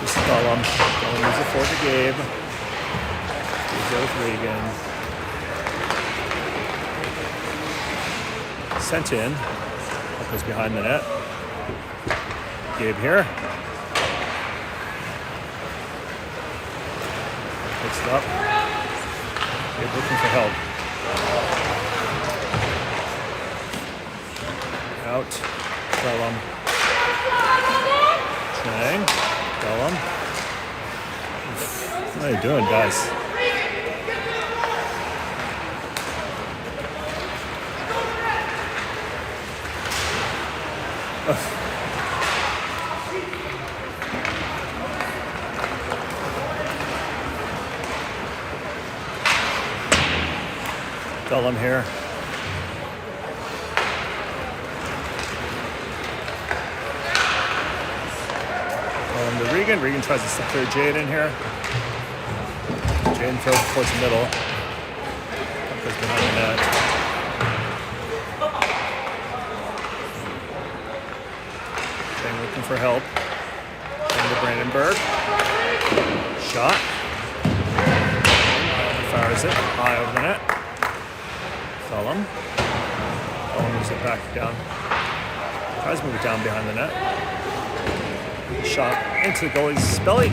A: Just Gollum. Gollum moves it forward to Gabe. He's there with Regan. Sent in. That goes behind the net. Gabe here. Picks it up. Gabe looking for help. Out. Gollum. Chang. Gollum. What are you doing, guys? Gollum here. Gollum to Regan. Regan tries to clear Jade in here. Jade throws it towards the middle. Goes behind the net. Jane looking for help. Into Brandenburg. Shot. Fires it high over the net. Gollum. Gollum moves it back down. Tries to move it down behind the net. Shot into the goalie's belly.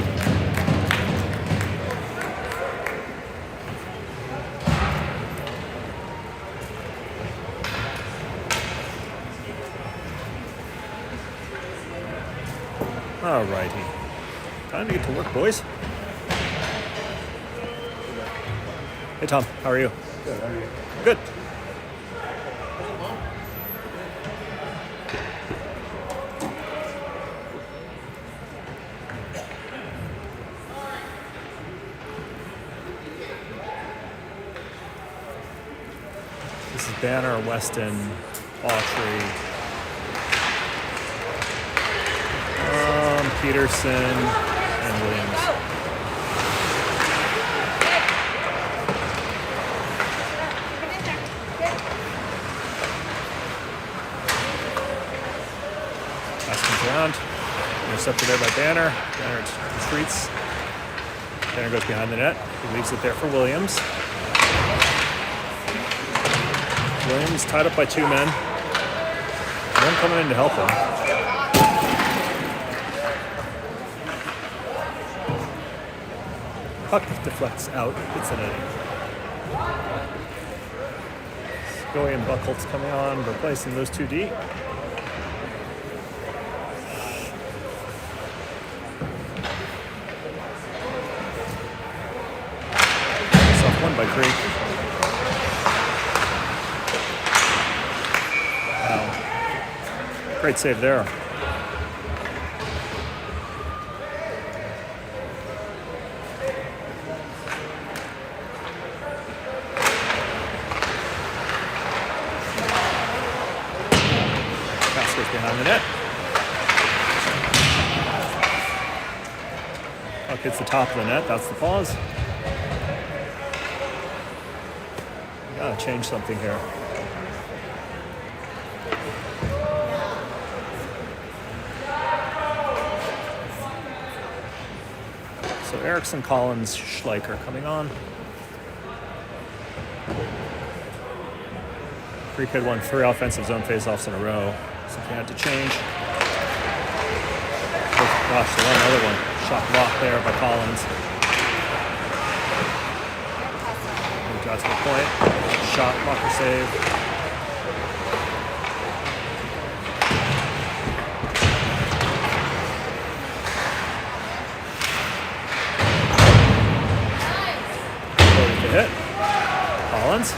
A: Alrighty. Time to get to work, boys. Hey, Tom. How are you?
B: Good, how are you?
A: Good. This is Banner, Weston, Autry, Peterson, and Williams. Pass comes around. Intercepted there by Banner. Banner retreats. Banner goes behind the net. He leaves it there for Williams. Williams tied up by two men. One coming in to help him. Puck deflects out. Hits the netting. Scully and Buckholtz coming on, replacing those two D. One by Creek. Wow. Great save there. Pass goes behind the net. Puck hits the top of the net. That's the pause. Gotta change something here. So Erickson, Collins, Schleicher coming on. Creek had won 3 offensive zone faceoffs in a row. Something had to change. Oh gosh, another one. Shot blocked there by Collins. Moved out to the point. Shot, blocker save. Hit. Collins.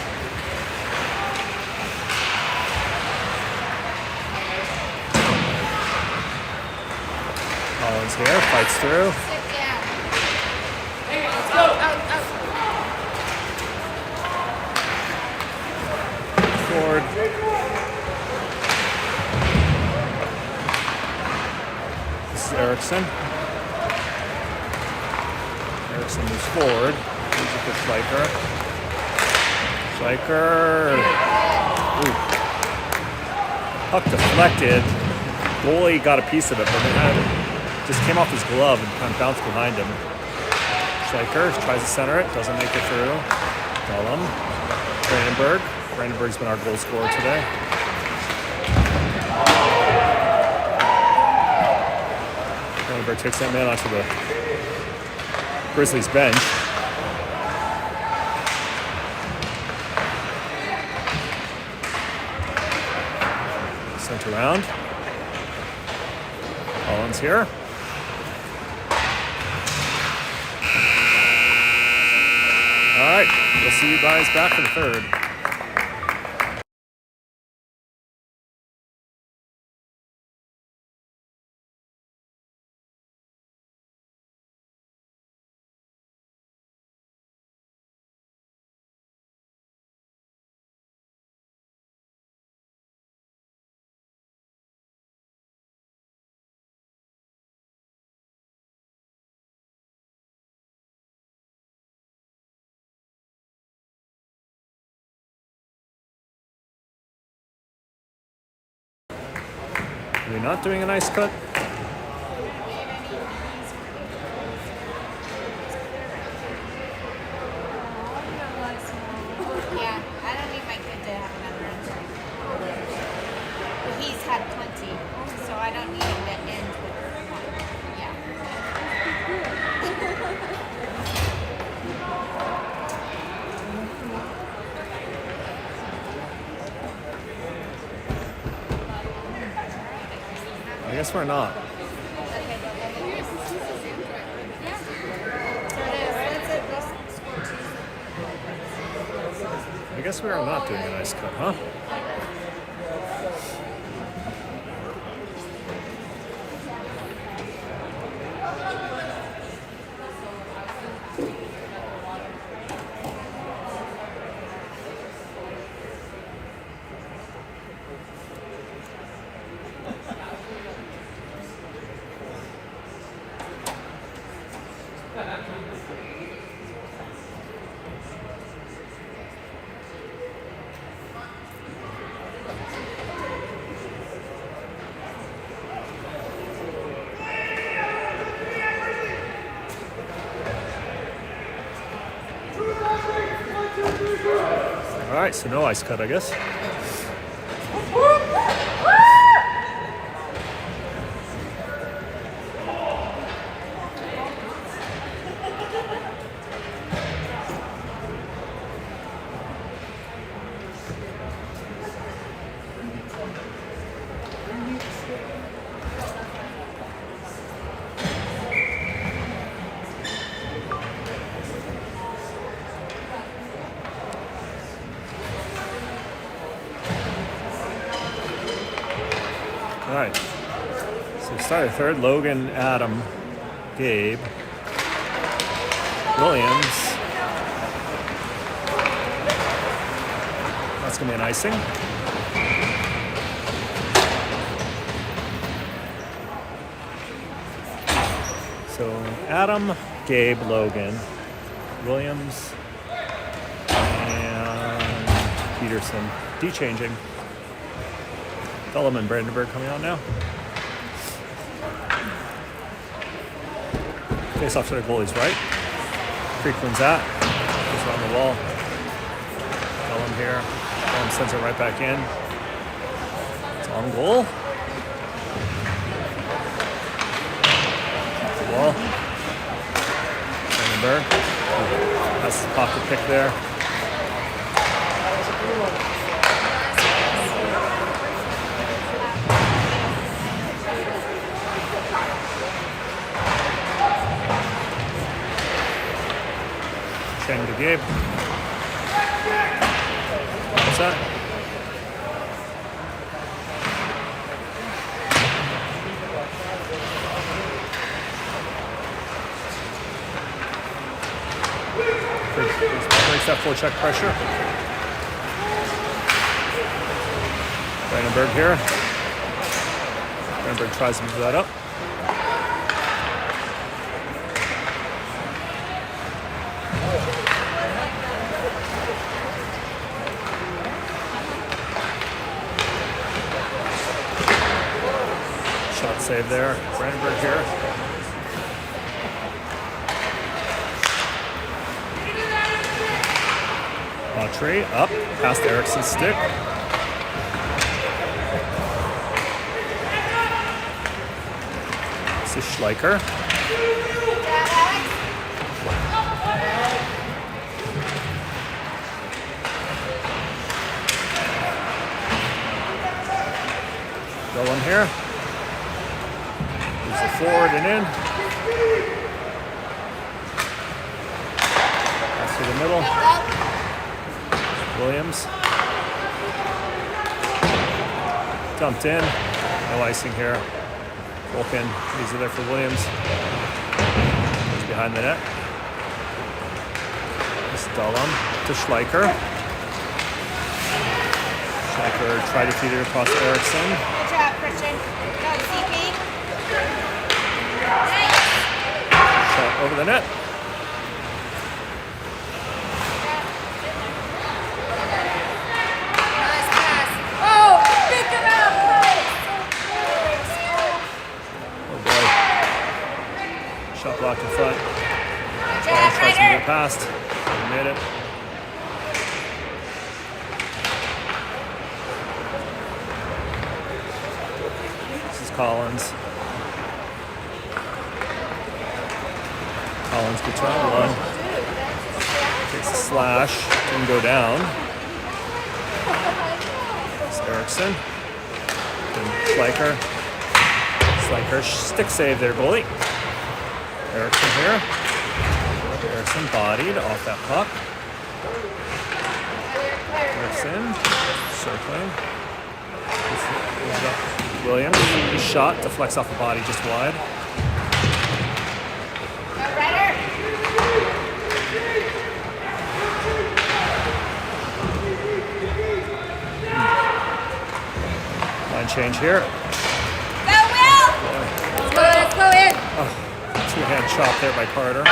A: Collins here, fights through.
C: Sit down. Let's go. Out.
A: Forward. This is Erickson. Erickson moves forward. Here's a good Schleicher. Ooh. Puck deflected. Goalie got a piece of it, but it just came off his glove and kind of bounced behind him. Schleicher tries to center it, doesn't make it through. Dullum. Brandenburg. Brandenburg's been our goal scorer today. Brandenburg takes that man onto the Grizzlies bench. Sent around. Collins here. All right, we'll see you guys back for the third. Are we not doing an ice cut?
C: Yeah, I don't need my kid to have another injury. He's had plenty, so I don't need him to end with one. Yeah.
A: I guess we're not. I guess we are not doing an ice cut, huh? All right, so no ice cut, I guess. All right, so started third, Logan, Adam, Gabe, Williams. That's gonna be an icing. So Adam, Gabe, Logan, Williams, and Peterson. De-changing. Dullum and Brandenburg coming on now. Face off to the goalies, right? Creekland's at. Goes around the wall. Dullum here. Dullum sends it right back in. It's on goal. Schleicher. That's the pocket pick there. Cheng to Gabe. What's that? Breaks that forecheck pressure. Brandenburg here. Brandenburg tries to move that up. Shot save there. Brandenburg here. Autry up past Ericsson's stick. This is Schleicher. Go in here. Moves it forward and in. Pass through the middle. Williams. Dumped in. No icing here. Volkin. These are there for Williams. He's behind the net. This is Dahlem to Schleicher. Schleicher tried to feed it across Eriksson.
C: Good job, Christian. Go, CP. Nice.
A: Shot over the net. Shot blocked in front. Tries to move it past. He made it. This is Collins. Collins gets around one. Takes a slash. Didn't go down. It's Eriksson. Then Schleicher. Schleicher stick save there, goalie. Eriksson here. Eriksson bodied off that puck. Eriksson circling. Williams, his shot deflects off the body just wide. Line change here.
C: Go, Will! Let's go in.
A: Oh. Two-hand chop there by Carter.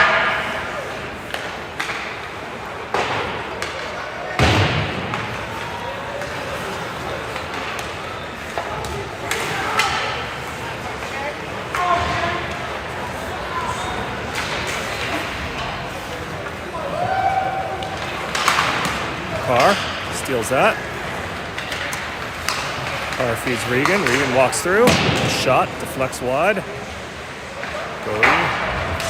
A: Carr steals that. Carr feeds Regan. Regan walks through. Shot deflects wide. Goalie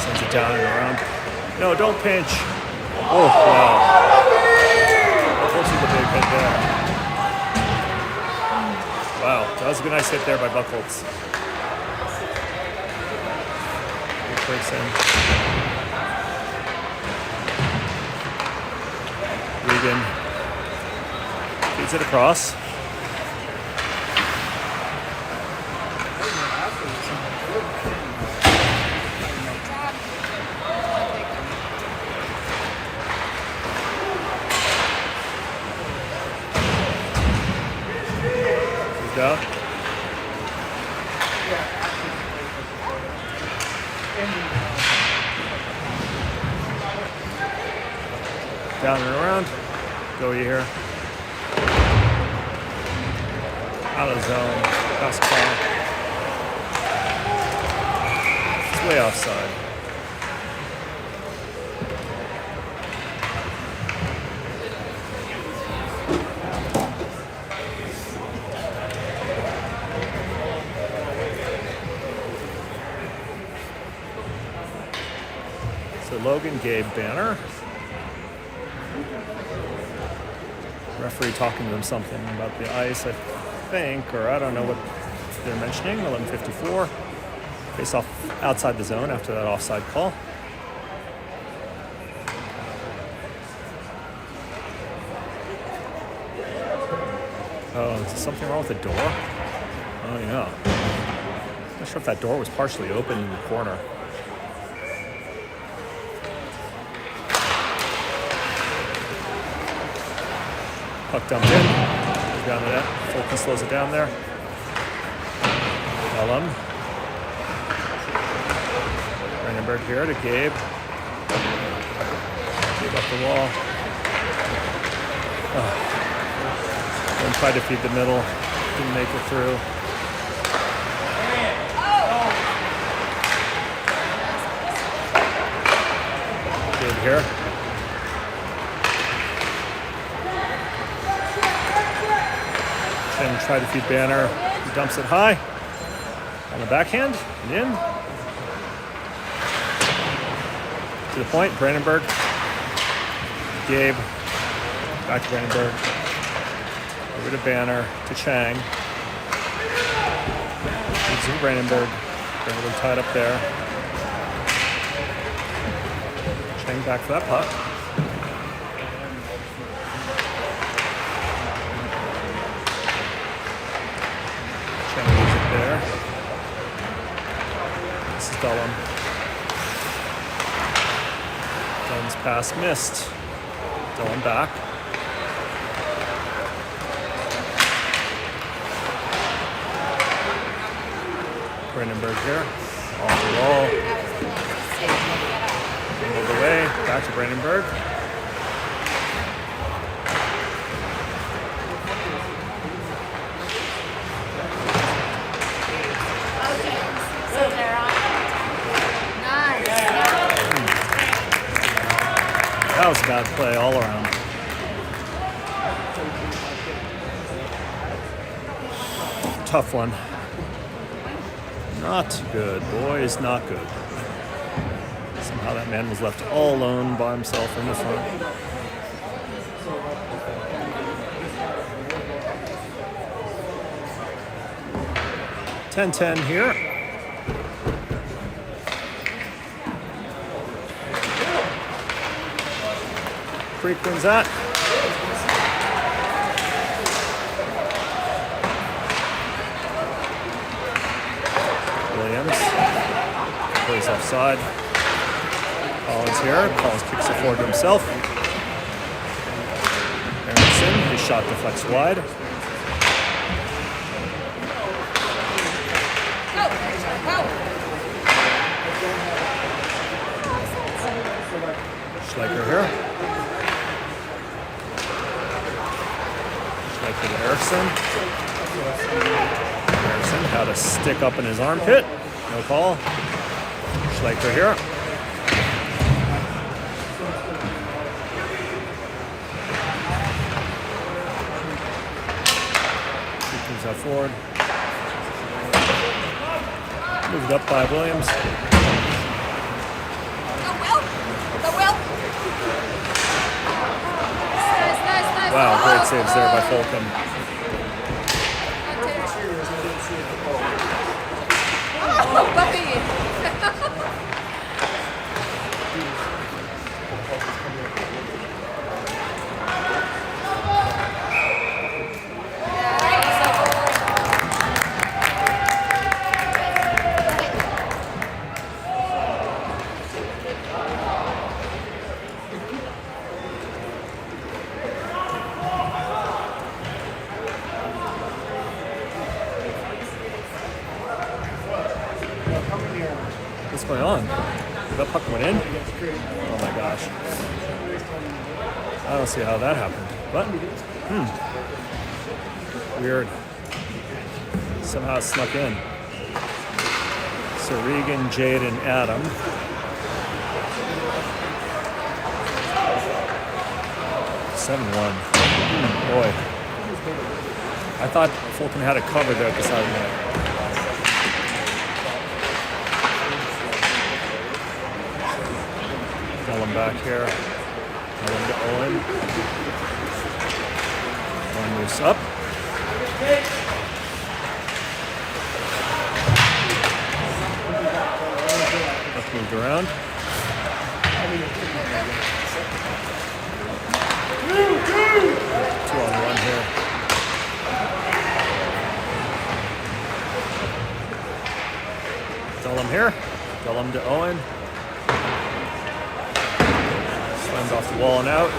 A: sends it down and around. No, don't pinch. Oh, wow. We'll see the big hit there. Wow, that was a nice hit there by Buchholz. He breaks in. Regan feeds it across. Out. Down and around. Go here. Out of zone. Pass ball. It's way offside. So Logan, Gabe, Banner. Referee talking to them something about the ice, I think, or I don't know what they're mentioning. 11:54. Face off outside the zone after that offside call. Oh, is there something wrong with the door? Oh, yeah. Not sure if that door was partially open in the corner. Puck dumped in. Goes down to that. Fulton slows it down there. Ellum. Brandenburg here to Gabe. Gabe up the wall. And tried to feed the middle. Didn't make it through. Gabe here. And try to feed Banner. He dumps it high. On the backhand. And in. To the point. Brandenburg. Gabe. Back to Brandenburg. Over to Banner. To Chang. To Brandenburg. Brandenburg tied up there. Chang back for that puck. There. This is Dullum. Dullum's pass missed. Dullum back. Brandenburg here. Off the wall. Angled away. Back to Brandenburg. That was a bad play all around. Tough one. Not good, boys, not good. Somehow that man was left all alone by himself in the front. .10 here. Creek wins that. Williams plays offside. Collins here. Collins kicks it forward to himself. Erickson, his shot deflects wide. Schleicher here. To Erickson. Erickson had a stick up in his armpit. No call. Schleicher here. He moves out forward. Moved up by Williams. Wow, great saves there by Fulton.
C: Oh, puppy!
A: What's going on? That puck went in? Oh my gosh. I don't see how that happened. But, weird. Somehow it snuck in. So Regan, Jade, and Adam. (7-1). Boy. I thought Fulton had it covered there at the side of the net. Owen back here. Owen to Owen. Owen moves up. Left moved around. 2-on-1 here. Dullum here. Dullum to Owen. Slammed off the wall and out.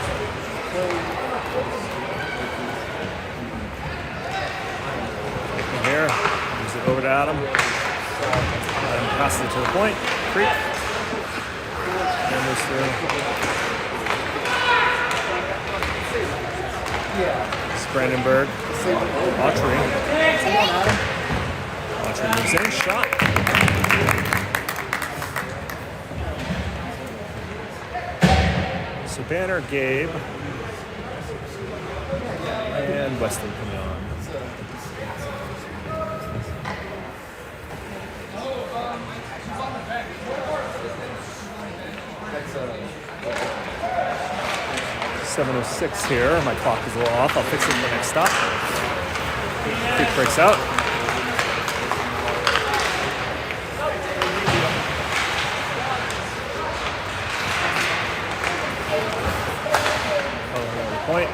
A: From here, moves it over to Adam. Adam passes it to the point. Creek. And moves through. Brandenburg. Autry. Autry moves in. Shot. So Banner, Gabe, and Weston coming on. .706 here. My clock is a little off. I'll fix it in the next stop. Creek breaks out. Point.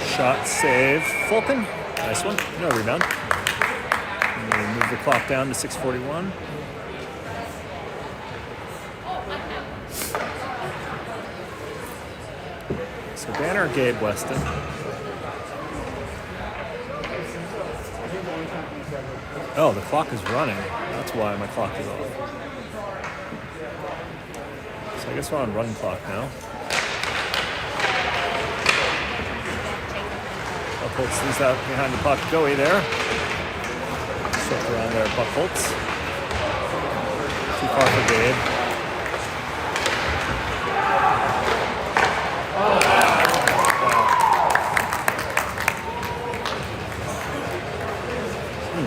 A: Shot, save. Fulton. Nice one. No rebound. And we move the clock down to 6:41. So Banner, Gabe, Weston. Oh, the clock is running. That's why my clock is off. So I guess we're on run clock now. Buckholz is out behind the puck. Goey there. Swept around there, Buckholz. Too far for Gabe.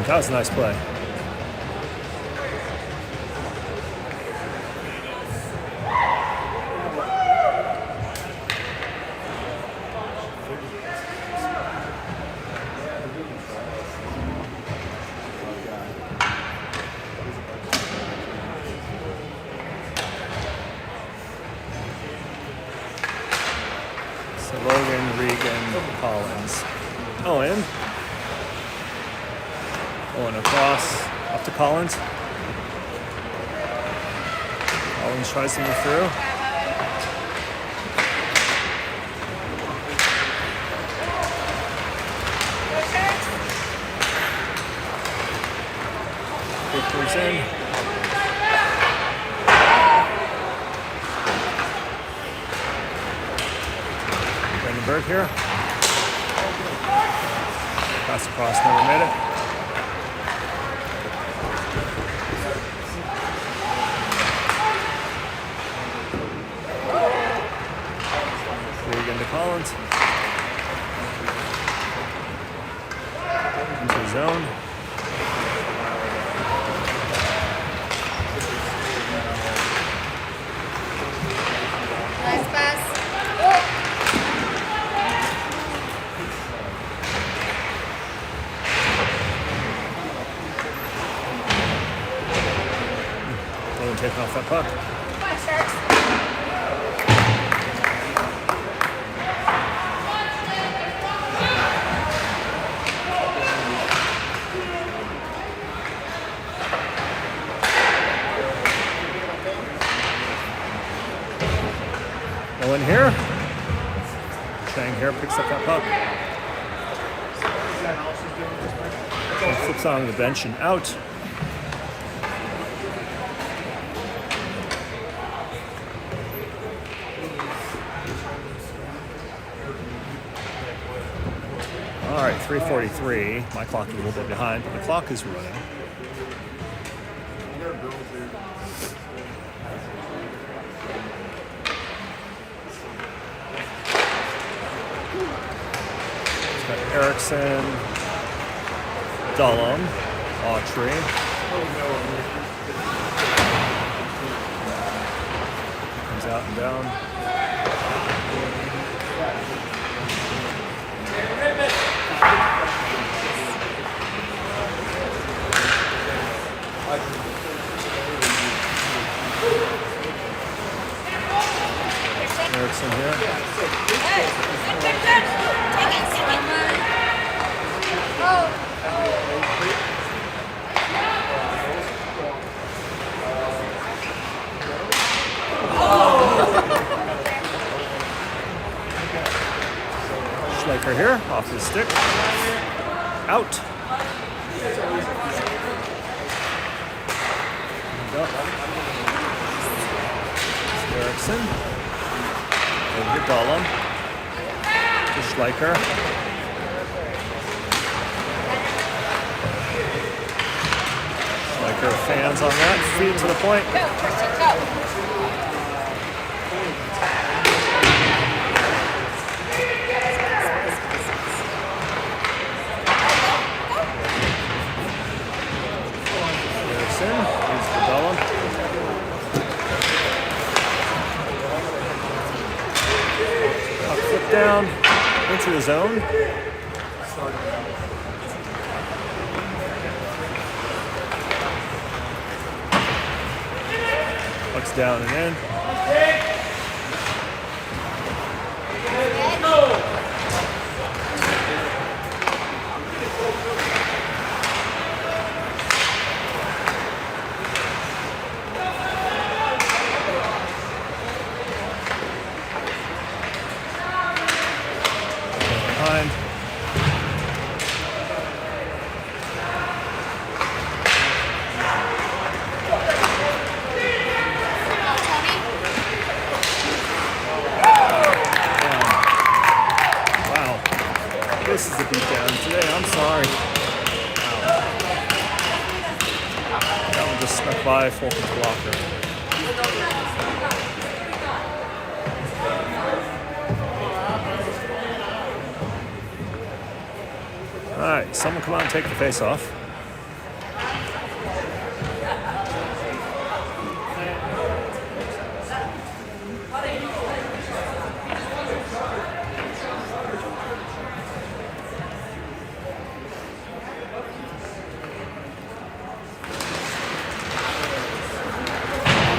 A: That was a nice play. So Logan, Regan, Collins. Owen. Owen across, up to Collins. Collins tries to move through. Big moves in. Brandenburg here. Pass across, never made it. Into Collins. Into the zone.
C: Nice pass.
A: Owen taking off that puck.
C: Come on, Sharks.
A: Owen here. Chang here picks up that puck. And flips onto the bench and out. All right, 3:43. My clock is a little bit behind, but the clock is running. Erickson, Dullum, Autry. Goes out and down. Erickson here.
C: Hey, good. Take it. Oh.
A: Schleicher here, off his stick. Out. Erickson. Over to Gollum. To Schleicher. Schleicher fans on that. Feed to the point.
C: Go, Christian, go.
A: Erickson. Here's the Gollum. Puck flip down into the zone. Puck's down and in. Behind. Wow. This is a beatdown today. I'm sorry. Wow. That one just snuck by Fulton's blocker. All right, someone come out and take the face off.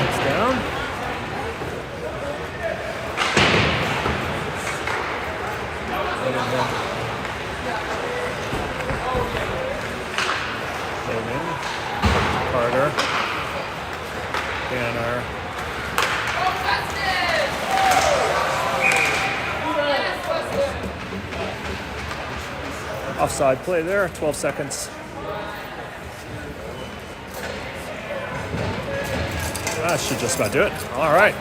A: It's down. Carter, Banner, offside play there, 12 seconds. That should just about do it. All right.